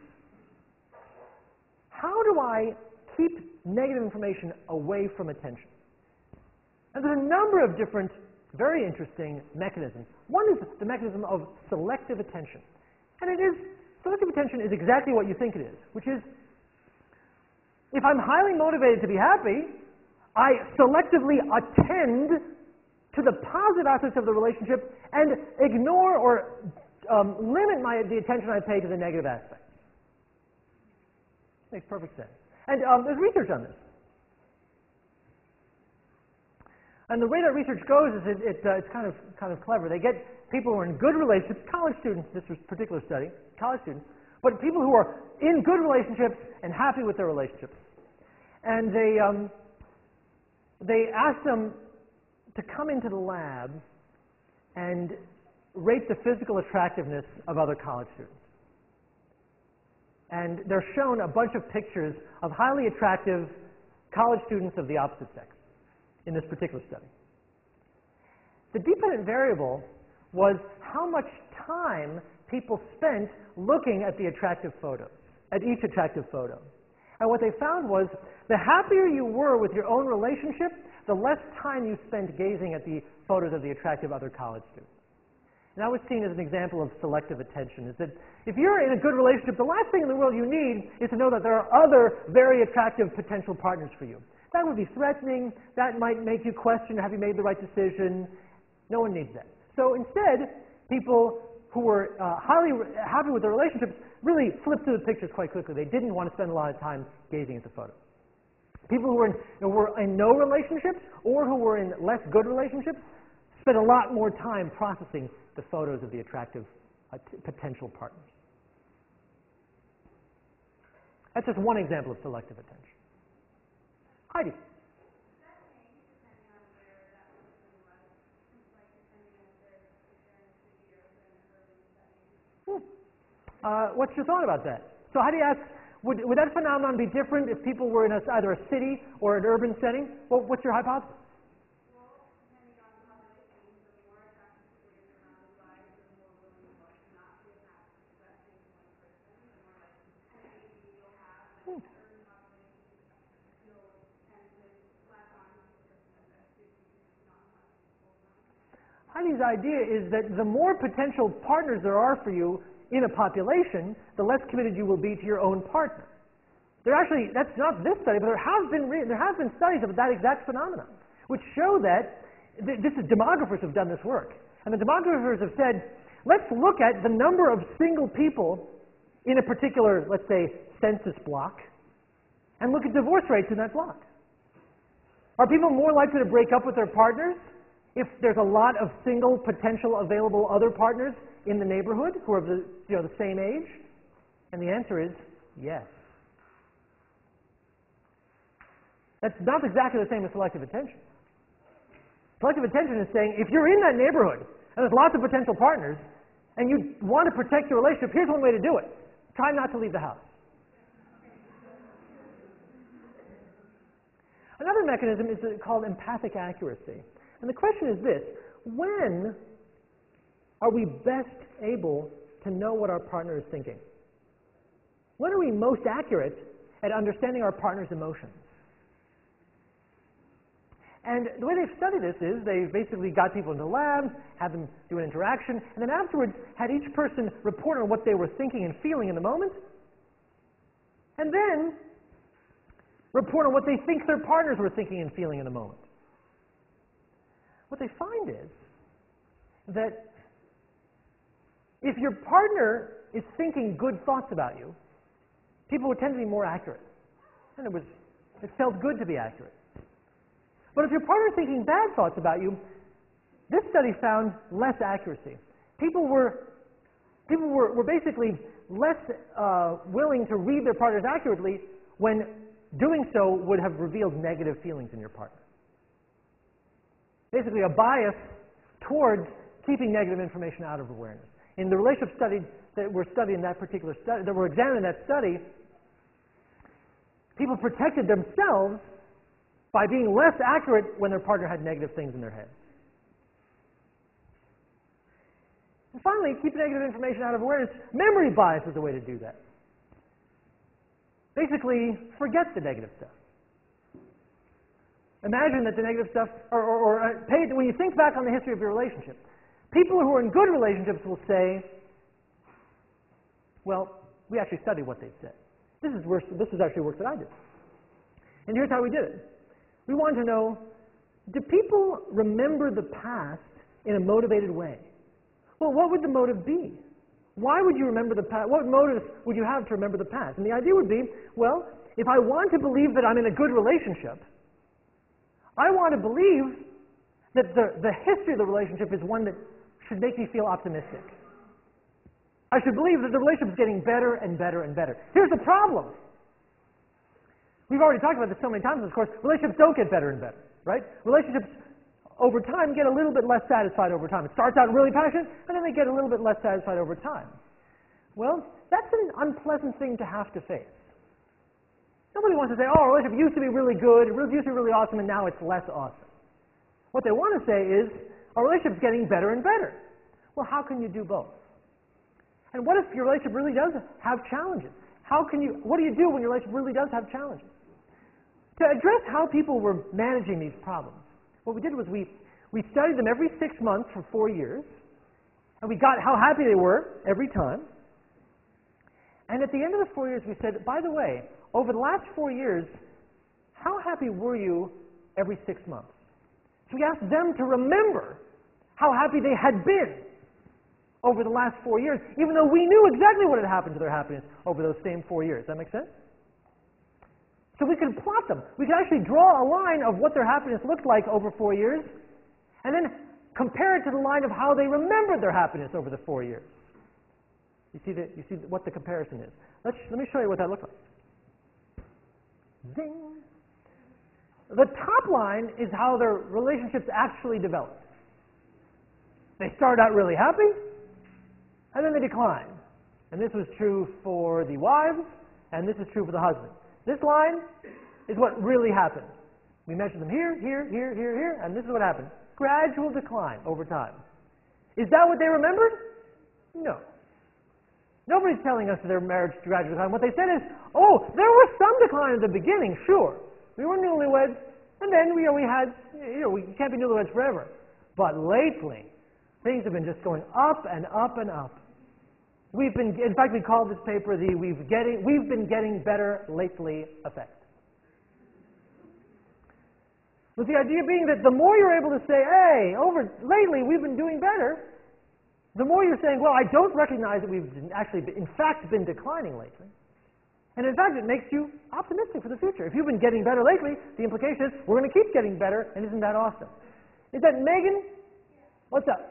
How do I keep negative information away from attention? And there's a number of different, very interesting mechanisms. One is the mechanism of selective attention. And selective attention is exactly what you think it is, which is, if I'm highly motivated to be happy, I selectively attend to the positive aspects of the relationship and ignore or limit the attention I pay to the negative aspects. Makes perfect sense. And there's research on this. And the way that research goes is it's kind of clever. They get people who are in good relationships, college students, this was a particular study, college students, but people who are in good relationships and happy with their relationships. And they ask them to come into the lab and rate the physical attractiveness of other college students. And they're shown a bunch of pictures of highly attractive college students of the opposite sex in this particular study. The dependent variable was how much time people spent looking at the attractive photos, at each attractive photo. And what they found was the happier you were with your own relationship, the less time you spent gazing at the photos of the attractive other college students. And that was seen as an example of selective attention, is that if you're in a good relationship, the last thing in the world you need is to know that there are other very attractive potential partners for you. That would be threatening. That might make you question, have you made the right decision? No one needs that. So instead, people who were highly happy with their relationships really flipped through the pictures quite quickly. They didn't want to spend a lot of time gazing at the photos. People who were in no relationships or who were in less good relationships spent a lot more time processing the photos of the attractive potential partners. That's just one example of selective attention. Heidi. What's your thought about that? So Heidi asks, Would that phenomenon be different if people were in either a city or an urban setting? Well, what's your hypothesis? Well, depending on the population, the more attractive people you're surrounded by, the more willing you are to not be attached to investing in one person, the more like energy you'll have. Like in urban populations, you'll tend to slack on the person invested because not much people around. Heidi's idea is that the more potential partners there are for you in a population, the less committed you will be to your own partner. That's not this study, but there have been studies of that exact phenomenon, which show that, this is demographers who've done this work, and the demographers have said, let's look at the number of single people in a particular, let's say, census block, and look at divorce rates in that block. Are people more likely to break up with their partners if there's a lot of single potential available other partners in the neighborhood who are of the same age? And the answer is yes. That's not exactly the same as selective attention. Selective attention is saying, if you're in that neighborhood and there's lots of potential partners and you want to protect your relationship, here's one way to do it. Try not to leave the house. Another mechanism is called empathic accuracy. And the question is this: when are we best able to know what our partner is thinking? When are we most accurate at understanding our partner's emotions? And the way they've studied this is they basically got people into the lab, had them do an interaction, and then afterwards had each person report on what they were thinking and feeling in the moment, and then report on what they think their partners were thinking and feeling in the moment. What they find is that if your partner is thinking good thoughts about you, people would tend to be more accurate. And it felt good to be accurate. But if your partner is thinking bad thoughts about you, this study found less accuracy. People were basically less willing to read their partners accurately when doing so would have revealed negative feelings in your partner. Basically a bias towards keeping negative information out of awareness. In the relationship studies that were studied in that particular study, that were examined in that study, people protected themselves by being less accurate when their partner had negative things in their head. And finally, keep negative information out of awareness. Memory bias is a way to do that. Basically, forget the negative stuff. Imagine that the negative stuff, when you think back on the history of your relationship, people who are in good relationships will say, well, we actually studied what they said. This is actually work that I did. And here's how we did it. We wanted to know, do people remember the past in a motivated way? Well, what would the motive be? Why would you remember the past? What motives would you have to remember the past? And the idea would be, well, if I want to believe that I'm in a good relationship, I want to believe that the history of the relationship is one that should make me feel optimistic. I should believe that the relationship is getting better and better and better. Here's the problem. We've already talked about this so many times, of course. Relationships don't get better and better, right? Relationships over time get a little bit less satisfied over time. It starts out really passionate, and then they get a little bit less satisfied over time. Well, that's an unpleasant thing to have to face. Nobody wants to say, oh, our relationship used to be really good, it used to be really awesome, and now it's less awesome. What they want to say is, our relationship's getting better and better. Well, how can you do both? And what if your relationship really does have challenges? What do you do when your relationship really does have challenges? To address how people were managing these problems, what we did was we studied them every 6 months for 4 years, and we got how happy they were every time. And at the end of the 4 years, we said, by the way, over the last 4 years, how happy were you every 6 months? So we asked them to remember how happy they had been over the last 4 years, even though we knew exactly what had happened to their happiness over those same 4 years. Does that make sense? So we could plot them. We could actually draw a line of what their happiness looked like over 4 years, and then compare it to the line of how they remembered their happiness over the 4 years. You see what the comparison is. Let me show you what that looked like. Zing. The top line is how their relationships actually developed. They started out really happy, and then they declined. And this was true for the wives, and this is true for the husband. This line is what really happened. We measured them here, here, here, here, here, and this is what happened. Gradual decline over time. Is that what they remembered? No. Nobody's telling us their marriage gradual decline. What they said is, oh, there was some decline at the beginning, sure. We were newlyweds, and then we had, we can't be newlyweds forever. But lately, things have been just going up and up and up. In fact, we called this paper the we've been getting better lately effect. With the idea being that the more you're able to say, hey, lately we've been doing better, the more you're saying, well, I don't recognize that we've actually, in fact, been declining lately. And in fact, it makes you optimistic for the future. If you've been getting better lately, the implication is we're going to keep getting better, and isn't that awesome? Is that Megan? What's up?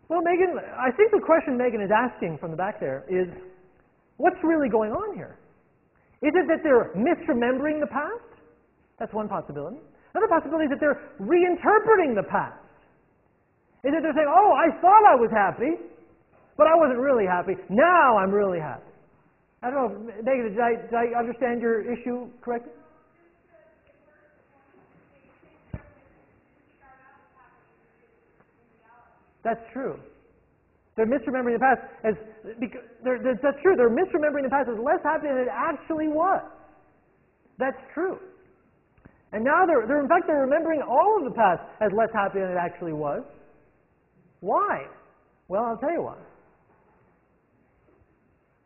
Well, Megan, I think the question Megan is asking from the back there is, what's really going on here? Is it that they're misremembering the past? That's one possibility. Another possibility is that they're reinterpreting the past. Is that they're saying, oh, I thought I was happy, but I wasn't really happy. Now I'm really happy. I don't know, Megan, did I understand your issue correctly? That's true. They're misremembering the past that's true. They're misremembering the past as less happy than it actually was. That's true. And now in fact they're remembering all of the past as less happy than it actually was. Why? Well, I'll tell you why.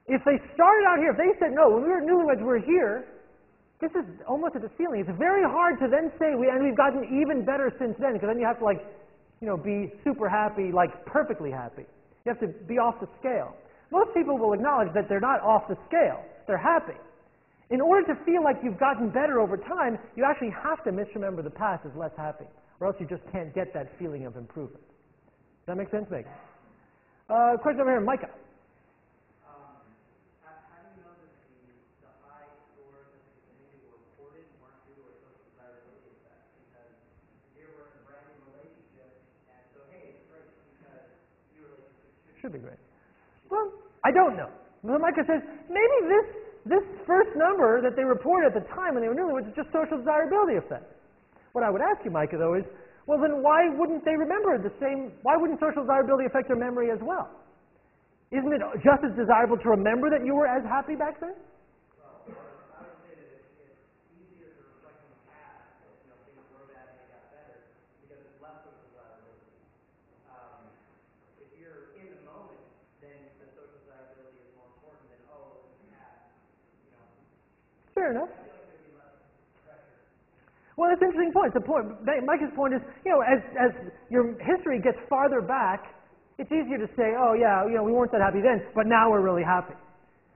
If they started out here, if they said, no, when we were newlyweds, we're here, this is almost at the ceiling. It's very hard to then say, and we've gotten even better since then, because then you have to be super happy, like perfectly happy. You have to be off the scale. Most people will acknowledge that they're not off the scale. They're happy. In order to feel like you've gotten better over time, you actually have to misremember the past as less happy, or else you just can't get that feeling of improvement. Does that make sense, Megan? Question over here, Micah. How do you know that the high scores that the community were reported weren't due to a social desirability effect? Because here we're in a brand new relationship, and so hey, it's great because your relationship should be great. Well, I don't know. Well, Micah says maybe this first number that they reported at the time when they were newlyweds is just social desirability effect. What I would ask you, Micah, though, is, well, then why wouldn't they remember the same? Why wouldn't social desirability affect their memory as well? Isn't it just as desirable to remember that you were as happy back then? Well, I would say that it's easier to reflect on the past that things were bad and they got better because it's less social desirability. If you're in the moment, then the social desirability is more important than the past. Fair enough. Well, that's an interesting point. Micah's point is, as your history gets farther back, it's easier to say, oh yeah, we weren't that happy then, but now we're really happy.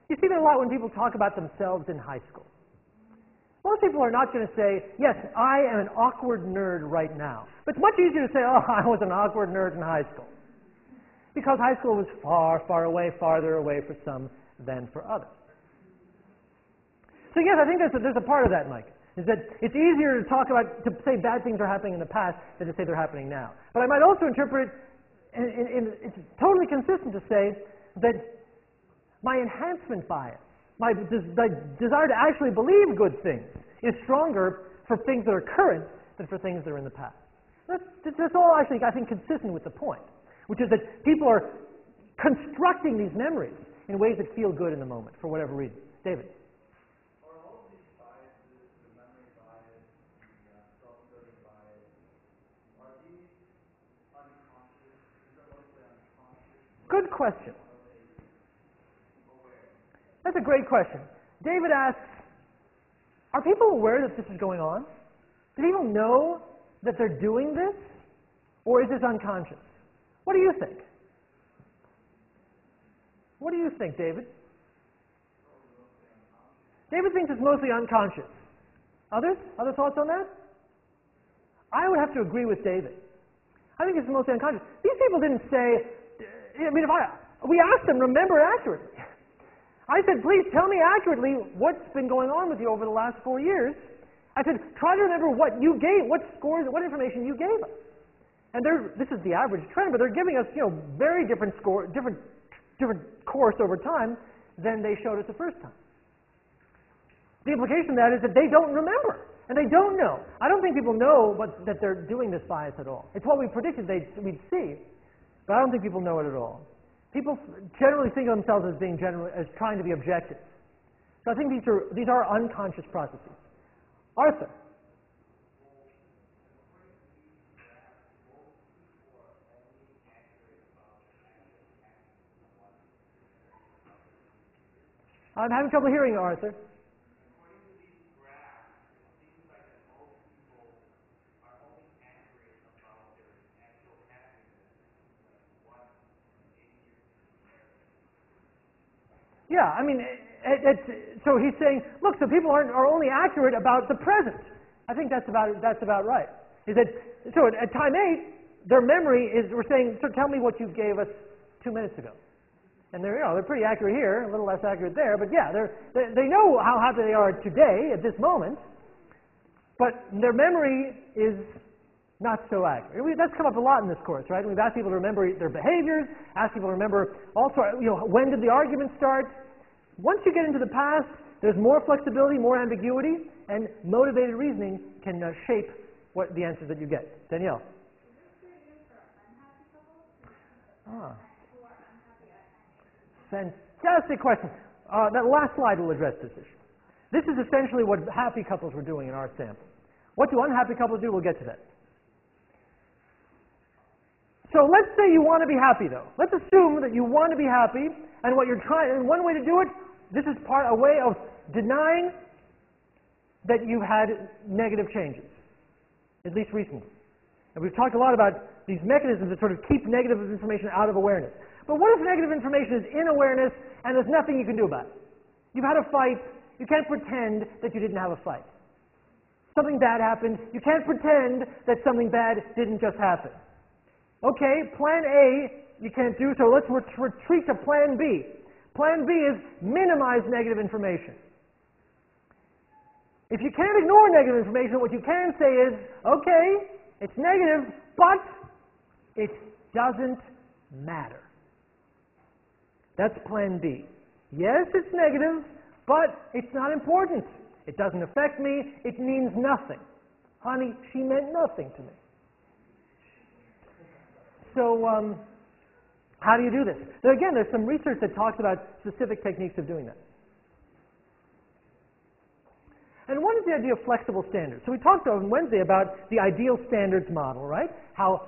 You see that a lot when people talk about themselves in high school. Most people are not going to say, yes, I am an awkward nerd right now. But it's much easier to say, oh, I was an awkward nerd in high school. Because high school was far, far away, farther away for some than for others. So yes, I think there's a part of that, Mike. Is that it's easier to say bad things are happening in the past than to say they're happening now. But I might also interpret it's totally consistent to say that my enhancement bias, my desire to actually believe good things, is stronger for things that are current than for things that are in the past. That's all actually, I think, consistent with the point, which is that people are constructing these memories in ways that feel good in the moment, for whatever reason. David? Are all of these biases, the memory bias, the self-serving bias, are these unconscious? These are mostly unconscious. Good question. That's a great question. David asks, are people aware that this is going on? Do people know that they're doing this? Or is this unconscious? What do you think? What do you think, David? David thinks it's mostly unconscious. Others? Other thoughts on that? I would have to agree with David. I think it's mostly unconscious. These people didn't say, we asked them, remember accurately. I said, please tell me accurately what's been going on with you over the last 4 years. I said, try to remember what you gave, what scores, what information you gave us. And this is the average trend, but they're giving us, very different score, different course over time than they showed us the first time. The implication of that is that they don't remember, and they don't know. I don't think people know that they're doing this bias at all. It's what we predicted we'd see, but I don't think people know it at all. People generally think of themselves as trying to be objective. So I think these are unconscious processes. Arthur. I'm having trouble hearing you, Arthur. Yeah, I mean, so he's saying, look, so people are only accurate about the present. I think that's about right. Is that so? At time 8, their memory is, we're saying, so tell me what you gave us 2 minutes ago, and they're pretty accurate here, a little less accurate there, but yeah, they know how happy they are today at this moment, but their memory is not so accurate. That's come up a lot in this course, right? We've asked people to remember their behaviors, asked people to remember also, when did the argument start? Once you get into the past, there's more flexibility, more ambiguity, and motivated reasoning can shape what the answers that you get. Danielle. Fantastic question. That last slide will address this issue. This is essentially what happy couples were doing in our sample. What do unhappy couples do? We'll get to that. So let's say you want to be happy, though. Let's assume that you want to be happy, and what you're trying, and one way to do it, this is a way of denying that you've had negative changes, at least recently. And we've talked a lot about these mechanisms that sort of keep negative information out of awareness. But what if negative information is in awareness and there's nothing you can do about it? You've had a fight, you can't pretend that you didn't have a fight. Something bad happened, you can't pretend that something bad didn't just happen. Okay, plan A you can't do, so let's retreat to plan B. Plan B is minimize negative information. If you can't ignore negative information, what you can say is, okay, it's negative, but it doesn't matter. That's plan B. Yes, it's negative, but it's not important. It doesn't affect me. It means nothing. Honey, she meant nothing to me. So, how do you do this? Now, again, there's some research that talks about specific techniques of doing that. And one is the idea of flexible standards. So we talked on Wednesday about the ideal standards model, right? How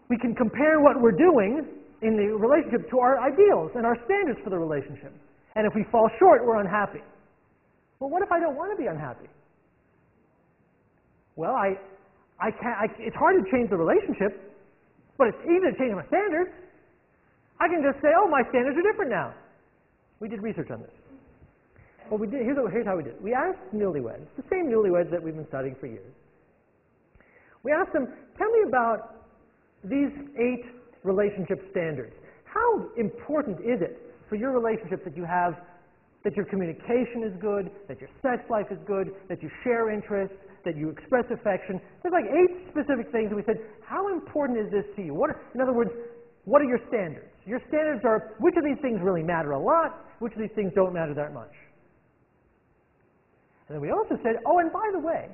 we can compare what we're doing in the relationship to our ideals and our standards for the relationship. And if we fall short, we're unhappy. Well, what if I don't want to be unhappy? Well, it's hard to change the relationship, but it's easy to change my standards. I can just say, oh, my standards are different now. We did research on this. Well, we did, here's how we did it. We asked newlyweds, the same newlyweds that we've been studying for years. We asked them, tell me about these 8 relationship standards. How important is it for your relationship that you have, that your communication is good, that your sex life is good, that you share interests, that you express affection? There's like 8 specific things, and we said, how important is this to you? In other words, what are your standards? Your standards are, which of these things really matter a lot, which of these things don't matter that much? And then we also said, oh, and by the way,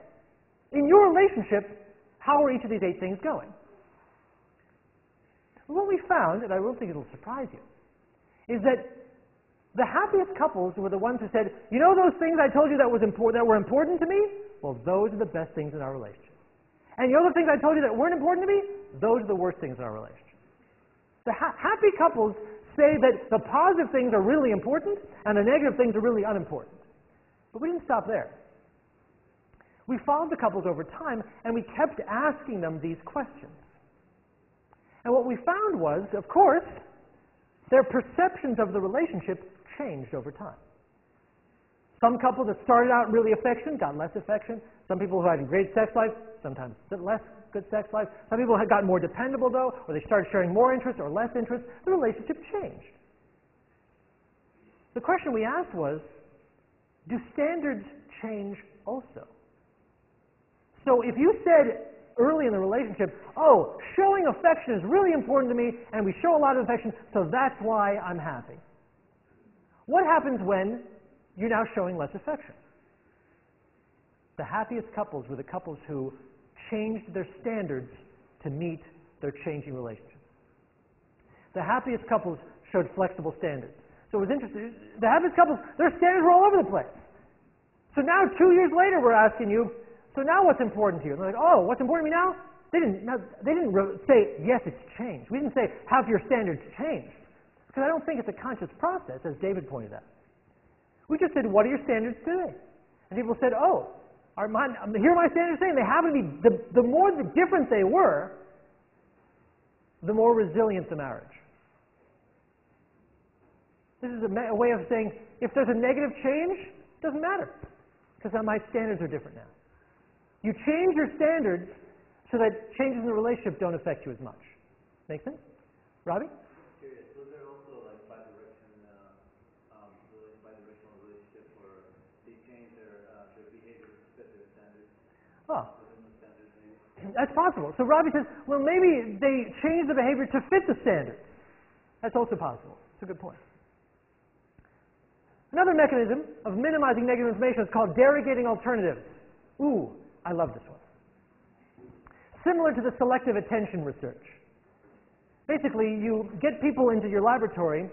in your relationship, how are each of these 8 things going? And what we found, and I will think it'll surprise you, is that the happiest couples were the ones who said, you know those things I told you that were important to me? Well, those are the best things in our relationship. And the other things I told you that weren't important to me? Those are the worst things in our relationship. The happy couples say that the positive things are really important and the negative things are really unimportant. But we didn't stop there. We followed the couples over time and we kept asking them these questions. And what we found was, of course, their perceptions of the relationship changed over time. Some couples that started out really affectionate got less affection. Some people who had a great sex life, sometimes less good sex life. Some people had gotten more dependable, though, or they started sharing more interest or less interest. The relationship changed. The question we asked was, do standards change also? So if you said early in the relationship, oh, showing affection is really important to me, and we show a lot of affection, so that's why I'm happy. What happens when you're now showing less affection? The happiest couples were the couples who changed their standards to meet their changing relationships. The happiest couples showed flexible standards. So it was interesting. The happiest couples, their standards were all over the place. So now 2 years later we're asking you, so now what's important to you? And they're like, oh, what's important to me now? They didn't say, yes, it's changed. We didn't say, have your standards changed? Because I don't think it's a conscious process, as David pointed out. We just said, what are your standards today? And people said, oh, here are my standards today. And they happen to be, the more different they were, the more resilient the marriage. This is a way of saying, if there's a negative change, it doesn't matter, because my standards are different now. You change your standards so that changes in the relationship don't affect you as much. Make sense? Robbie? Curious, was there also like bi-directional relationship where they change their behavior to fit their standards? Oh. Within the standards maybe? That's possible. So Robbie says, well, maybe they change the behavior to fit the standards. That's also possible. It's a good point. Another mechanism of minimizing negative information is called derogating alternatives. Ooh, I love this one. Similar to the selective attention research. Basically, you get people into your laboratory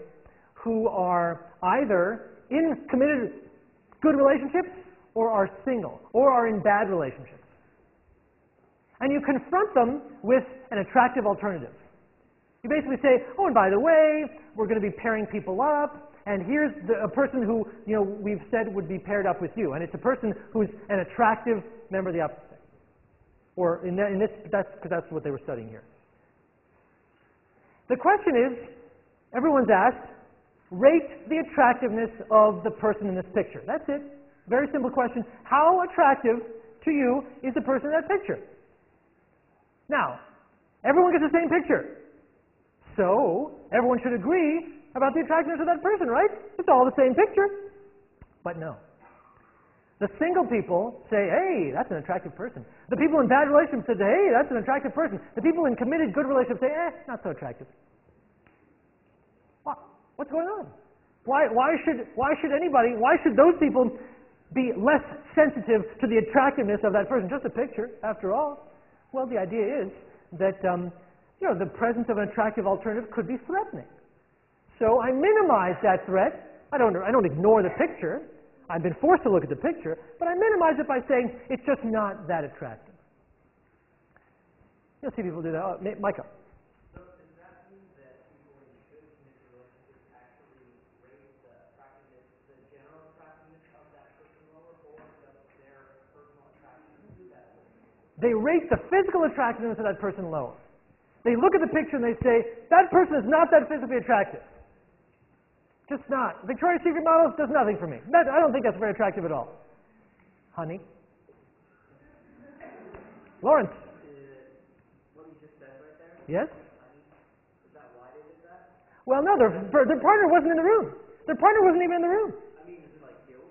who are either in committed good relationships or are single or are in bad relationships. And you confront them with an attractive alternative. You basically say, oh, and by the way, we're going to be pairing people up, and here's a person who, we've said would be paired up with you, and it's a person who's an attractive member of the opposite sex. Or in this, that's what they were studying here. The question is, everyone's asked, rate the attractiveness of the person in this picture. That's it. Very simple question. How attractive to you is the person in that picture? Now, everyone gets the same picture. So, everyone should agree about the attractiveness of that person, right? It's all the same picture. But no. The single people say, hey, that's an attractive person. The people in bad relationships say, hey, that's an attractive person. The people in committed good relationships say, not so attractive. What's going on? Why should those people be less sensitive to the attractiveness of that person? Just a picture, after all. Well, the idea is that the presence of an attractive alternative could be threatening. So I minimize that threat. I don't ignore the picture. I've been forced to look at the picture, but I minimize it by saying it's just not that attractive. You'll see people do that. Oh, Micah. So does that mean that people in good committed relationships actually rate the attractiveness, the general attractiveness of that person lower, or does their personal attractiveness do that lower? They rate the physical attractiveness of that person lower. They look at the picture and they say, that person is not that physically attractive. Just not. Victoria's Secret model does nothing for me. I don't think that's very attractive at all. Honey? Lawrence? What you just said right there? Yes? Is that why they did that? Well, no, their partner wasn't in the room. Their partner wasn't even in the room. I mean, is it like guilt?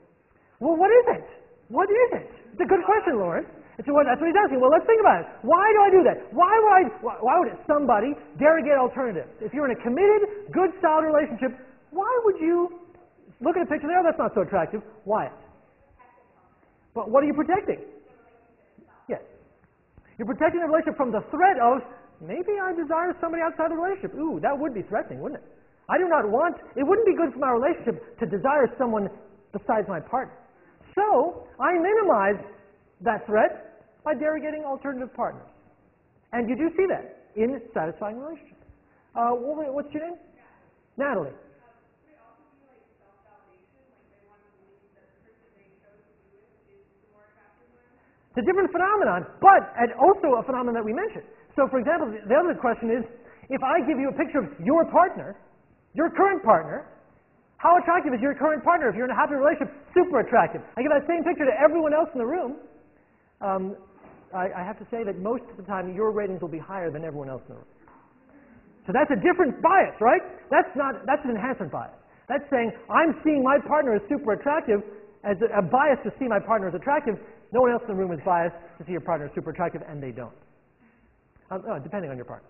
Well, what is it? What is it? It's a good question, Lawrence. That's what he's asking. Well, let's think about it. Why do I do that? Why would somebody derogate alternatives? If you're in a committed, good, solid relationship, why would you look at a picture there? Oh, that's not so attractive. Why? But what are you protecting? Yes. You're protecting the relationship from the threat of, maybe I desire somebody outside the relationship. Ooh, that would be threatening, wouldn't it? It wouldn't be good for my relationship to desire someone besides my partner. So, I minimize that threat by derogating alternative partners. And you do see that in satisfying relationships. What's your name? Natalie. It's a different phenomenon, but also a phenomenon that we mentioned. So, for example, the other question is, if I give you a picture of your partner, your current partner, how attractive is your current partner? If you're in a happy relationship, super attractive. I give that same picture to everyone else in the room. I have to say that most of the time your ratings will be higher than everyone else in the room. So that's a different bias, right? That's an enhancement bias. That's saying, I'm seeing my partner as super attractive, as a bias to see my partner as attractive. No one else in the room is biased to see your partner as super attractive, and they don't. Depending on your partner.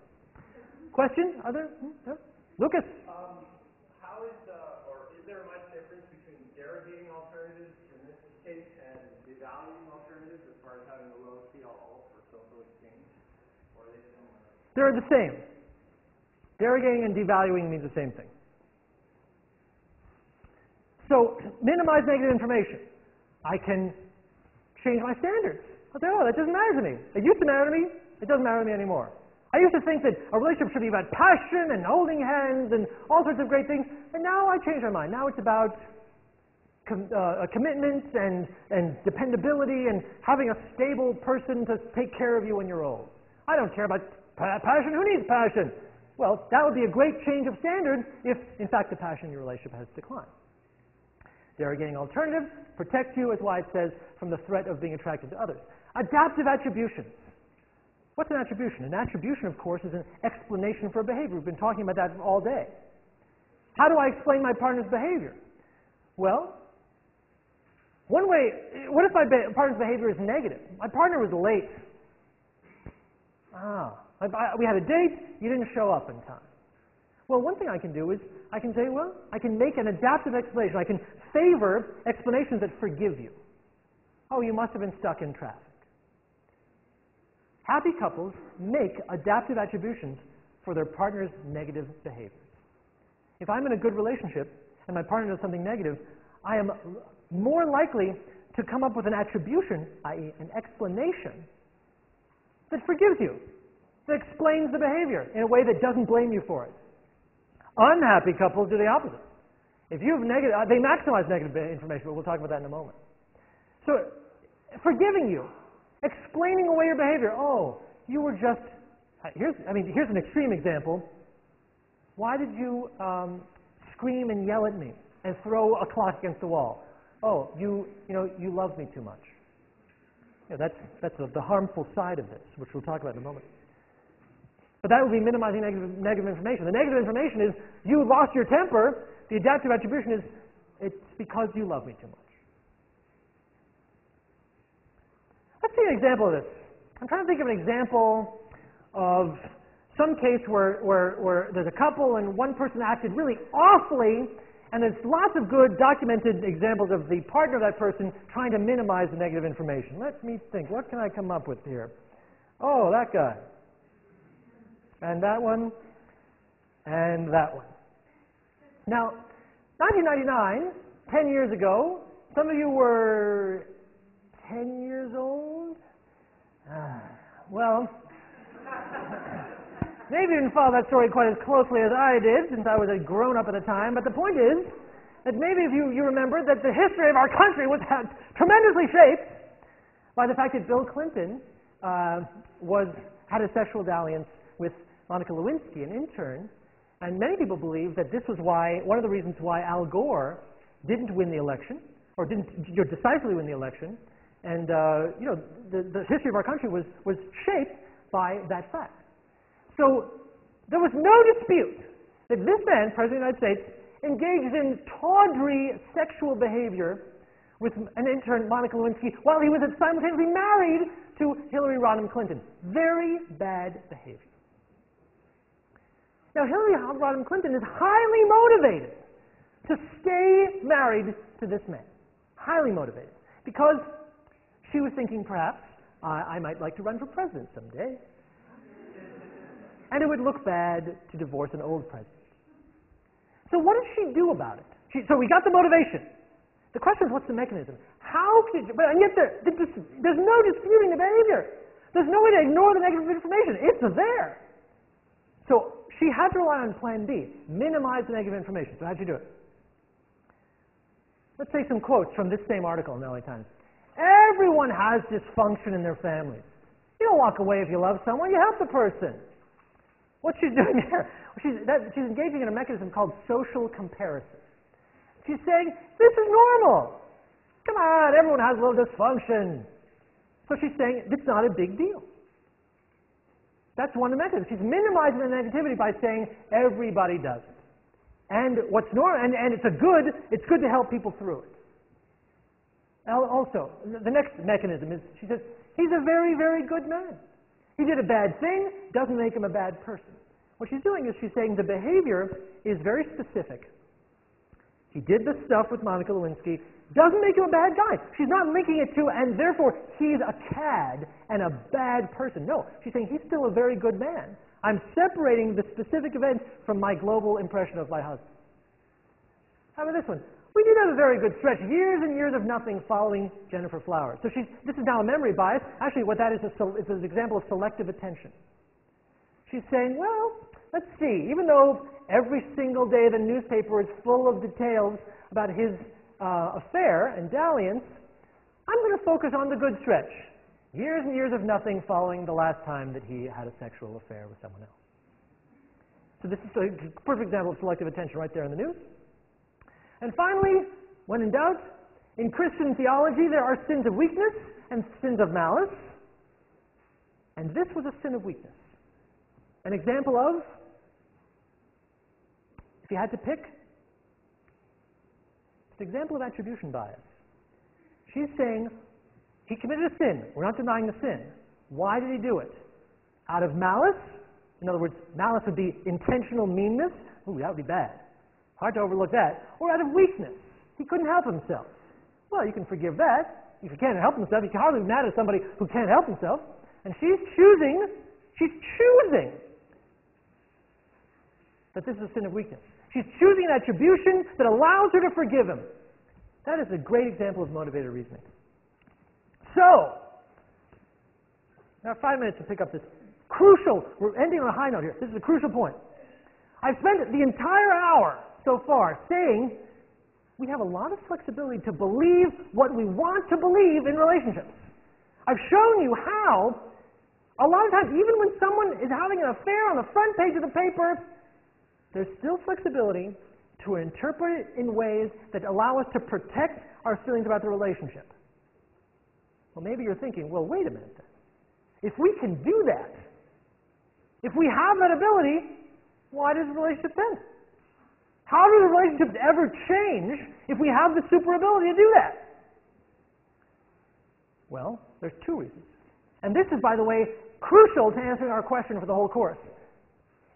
Question? Other? No? Lucas? How is, or is there much difference between derogating alternatives in this case and devaluing alternatives as far as having a low CLO for social exchange? Or are they similar? They're the same. Derogating and devaluing means the same thing. So, minimize negative information. I can change my standards. I'll say, oh, that doesn't matter to me. It used to matter to me. It doesn't matter to me anymore. I used to think that a relationship should be about passion and holding hands and all sorts of great things, and now I changed my mind. Now it's about commitment and dependability and having a stable person to take care of you when you're old. I don't care about passion. Who needs passion? Well, that would be a great change of standard if, in fact, the passion in your relationship has declined. Derogating alternatives protect you, is why it says, from the threat of being attracted to others. Adaptive attributions. What's an attribution? An attribution, of course, is an explanation for a behavior. We've been talking about that all day. How do I explain my partner's behavior? Well, one way, what if my partner's behavior is negative? My partner was late. We had a date, you didn't show up in time. Well, one thing I can do is, I can say, well, I can make an adaptive explanation. I can favor explanations that forgive you. Oh, you must have been stuck in traffic. Happy couples make adaptive attributions for their partner's negative behaviors. If I'm in a good relationship and my partner does something negative, I am more likely to come up with an attribution, i.e. an explanation, that forgives you, that explains the behavior in a way that doesn't blame you for it. Unhappy couples do the opposite. If you have negative, they maximize negative information, but we'll talk about that in a moment. So, forgiving you, explaining away your behavior. Oh, you were just, here's an extreme example. Why did you scream and yell at me and throw a clock against the wall? Oh, you love me too much. That's the harmful side of this, which we'll talk about in a moment. But that would be minimizing negative information. The negative information is, you lost your temper. The adaptive attribution is, it's because you love me too much. Let's see an example of this. I'm trying to think of an example of some case where there's a couple and one person acted really awfully, and there's lots of good documented examples of the partner of that person trying to minimize the negative information. Let me think. What can I come up with here? Oh, that guy. And that one. And that one. Now, 1999, 10 years ago, some of you were 10 years old? Well, maybe you didn't follow that story quite as closely as I did, since I was a grown-up at the time, but the point is that maybe if you remember that the history of our country was tremendously shaped by the fact that Bill Clinton had a sexual dalliance with Monica Lewinsky, an intern, and many people believe that this was one of the reasons why Al Gore didn't win the election, or didn't decisively win the election, and the history of our country was shaped by that fact. So there was no dispute that this man, President of the United States, engaged in tawdry sexual behavior with an intern, Monica Lewinsky, while he was simultaneously married to Hillary Rodham Clinton. Very bad behavior. Now, Hillary Rodham Clinton is highly motivated to stay married to this man. Highly motivated. Because she was thinking, perhaps, I might like to run for president someday. And it would look bad to divorce an old president. So what did she do about it? So we got the motivation. The question is, what's the mechanism? And yet there's no disputing the behavior. There's no way to ignore the negative information. It's there. So she had to rely on plan B, minimize the negative information. So how'd she do it? Let's take some quotes from this same article in the LA Times. Everyone has dysfunction in their families. You don't walk away if you love someone, you help the person. What's she doing here? She's engaging in a mechanism called social comparison. She's saying, this is normal. Come on, everyone has a little dysfunction. So she's saying, it's not a big deal. That's one of the mechanisms. She's minimizing the negativity by saying, everybody does it. And what's normal, and it's good to help people through it. Also, the next mechanism is, she says, he's a very, very good man. He did a bad thing, doesn't make him a bad person. What she's doing is she's saying the behavior is very specific. He did the stuff with Monica Lewinsky, doesn't make him a bad guy. She's not linking it to, and therefore he's a cad and a bad person. No, she's saying he's still a very good man. I'm separating the specific event from my global impression of my husband. How about this one? We did have a very good stretch, years and years of nothing following Jennifer Flowers. So this is now a memory bias. Actually, what that is it's an example of selective attention. She's saying, well, let's see, even though every single day the newspaper is full of details about his affair and dalliance, I'm going to focus on the good stretch. Years and years of nothing following the last time that he had a sexual affair with someone else. So this is a perfect example of selective attention right there in the news. And finally, when in doubt, in Christian theology there are sins of weakness and sins of malice. And this was a sin of weakness. An example of, if you had to pick, it's an example of attribution bias. She's saying, he committed a sin. We're not denying the sin. Why did he do it? Out of malice? In other words, malice would be intentional meanness. Ooh, that would be bad. Hard to overlook that. Or out of weakness. He couldn't help himself. Well, you can forgive that. If he can't help himself, you can hardly be mad at somebody who can't help himself. And she's choosing that this is a sin of weakness. She's choosing an attribution that allows her to forgive him. That is a great example of motivated reasoning. So, now 5 minutes to pick up this crucial, we're ending on a high note here. This is a crucial point. I've spent the entire hour so far saying we have a lot of flexibility to believe what we want to believe in relationships. I've shown you how a lot of times, even when someone is having an affair on the front page of the paper, there's still flexibility to interpret it in ways that allow us to protect our feelings about the relationship. Well, maybe you're thinking, well, wait a minute then. If we can do that, if we have that ability, why does the relationship end? How do the relationships ever change if we have the super ability to do that? Well, there's two reasons. And this is, by the way, crucial to answering our question for the whole course.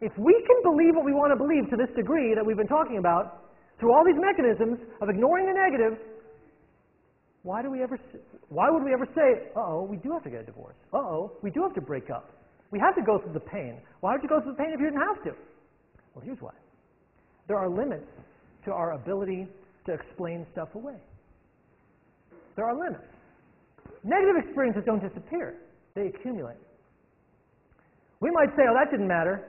If we can believe what we want to believe to this degree that we've been talking about, through all these mechanisms of ignoring the negative, why would we ever say, uh-oh, we do have to get a divorce. Uh-oh, we do have to break up. We have to go through the pain. Why would you go through the pain if you didn't have to? Well, here's why. There are limits to our ability to explain stuff away. There are limits. Negative experiences don't disappear. They accumulate. We might say, oh, that didn't matter.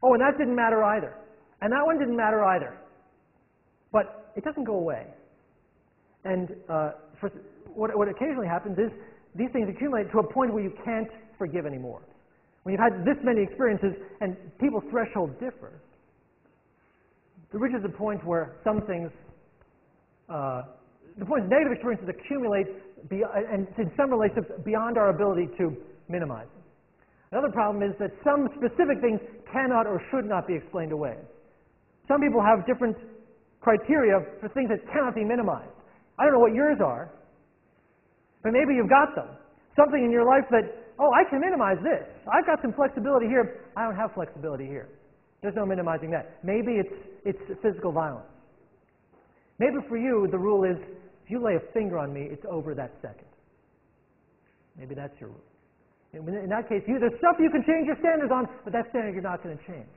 Oh, and that didn't matter either. And that one didn't matter either. But it doesn't go away. And what occasionally happens is these things accumulate to a point where you can't forgive anymore. When you've had this many experiences and people's thresholds differ, it reaches the point where some things, the point is negative experiences accumulate and in some relationships beyond our ability to minimize them. Another problem is that some specific things cannot or should not be explained away. Some people have different criteria for things that cannot be minimized. I don't know what yours are, but maybe you've got them. Something in your life that, oh, I can minimize this. I've got some flexibility here. I don't have flexibility here. There's no minimizing that. Maybe it's physical violence. Maybe for you, the rule is, if you lay a finger on me, it's over that second. Maybe that's your rule. In that case, there's stuff you can change your standards on, but that standard you're not going to change.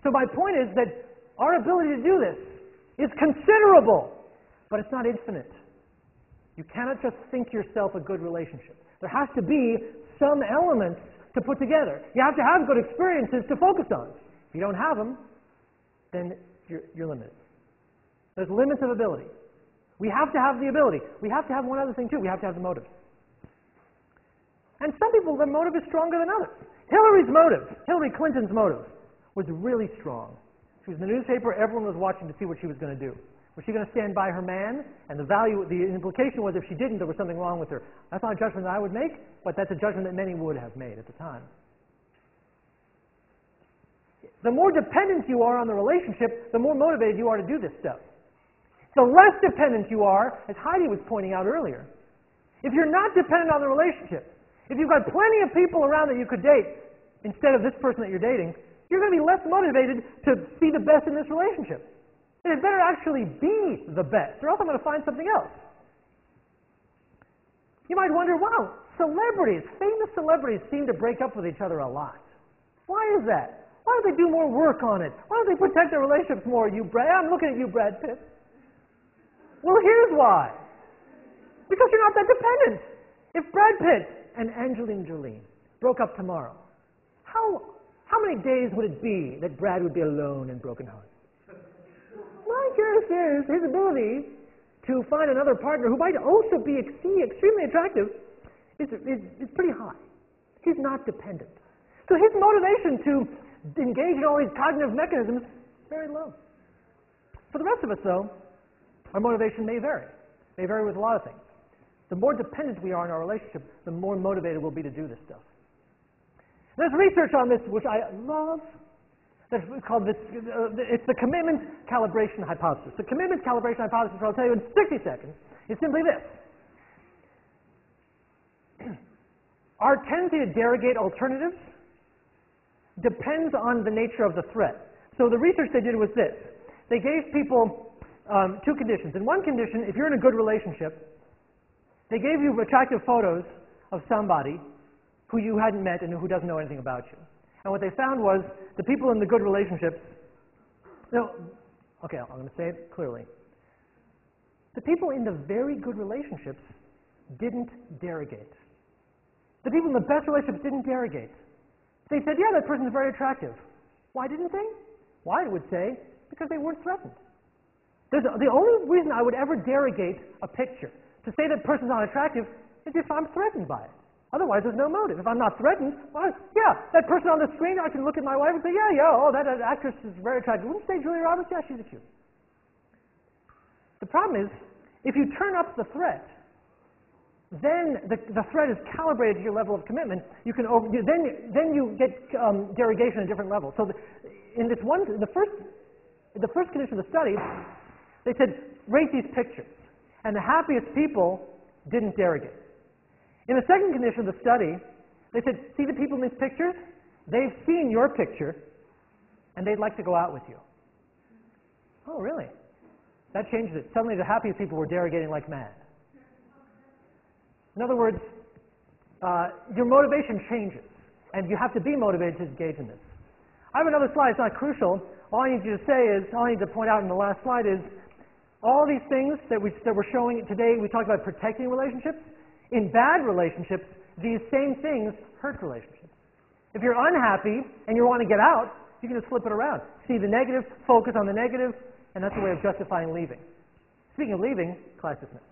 So my point is that our ability to do this is considerable, but it's not infinite. You cannot just think yourself a good relationship. There has to be some elements to put together. You have to have good experiences to focus on. If you don't have them, then you're limited. There's limits of ability. We have to have the ability. We have to have one other thing too. We have to have the motive. And some people, their motive is stronger than others. Hillary Clinton's motive, was really strong. She was in the newspaper. Everyone was watching to see what she was going to do. Was she going to stand by her man? And the implication was if she didn't, there was something wrong with her. That's not a judgment that I would make, but that's a judgment that many would have made at the time. The more dependent you are on the relationship, the more motivated you are to do this stuff. The less dependent you are, as Heidi was pointing out earlier. If you're not dependent on the relationship, if you've got plenty of people around that you could date instead of this person that you're dating, you're going to be less motivated to see the best in this relationship. And it better actually be the best, or else I'm going to find something else. You might wonder, wow, celebrities, famous celebrities seem to break up with each other a lot. Why is that? Why don't they do more work on it? Why don't they protect their relationships more? I'm looking at you, Brad Pitt. Well, here's why. Because you're not that dependent. If Brad Pitt and Angelina Jolie broke up tomorrow, how many days would it be that Brad would be alone and brokenhearted? My guess is his ability to find another partner who might also be extremely attractive is pretty high. He's not dependent. So his motivation to engage in all these cognitive mechanisms is very low. For the rest of us, though, our motivation may vary. May vary with a lot of things. The more dependent we are in our relationship, the more motivated we'll be to do this stuff. There's research on this, which I love. That's called it's the commitment calibration hypothesis. The commitment calibration hypothesis, I'll tell you in 60 seconds, is simply this. Our tendency to derogate alternatives depends on the nature of the threat. So the research they did was this. They gave people two conditions. In one condition, if you're in a good relationship, they gave you attractive photos of somebody who you hadn't met and who doesn't know anything about you. And what they found was the people in the good relationships, okay, I'm going to say it clearly. The people in the very good relationships didn't derogate. The people in the best relationships didn't derogate. They said, yeah, that person's very attractive. Why didn't they? Why, I would say, because they weren't threatened. The only reason I would ever derogate a picture, to say that person's not attractive, is if I'm threatened by it. Otherwise, there's no motive. If I'm not threatened, well, yeah, that person on the screen, I can look at my wife and say, that actress is very attractive. Wouldn't you say Julia Roberts? Yeah, she's cute. The problem is, if you turn up the threat, then the threat is calibrated to your level of commitment. You can then you get derogation at different levels. So in the first condition of the study, they said rate these pictures, and the happiest people didn't derogate. In the second condition of the study, they said, see the people in these pictures? They've seen your picture, and they'd like to go out with you. Oh, really? That changes it. Suddenly the happiest people were derogating like mad. In other words, your motivation changes, and you have to be motivated to engage in this. I have another slide. It's not crucial. All I need you to say is, all I need to point out in the last slide is, all these things that we're showing today, we talked about protecting relationships. In bad relationships, these same things hurt relationships. If you're unhappy and you want to get out, you can just flip it around. See the negative, focus on the negative, and that's a way of justifying leaving. Speaking of leaving, class dismissed.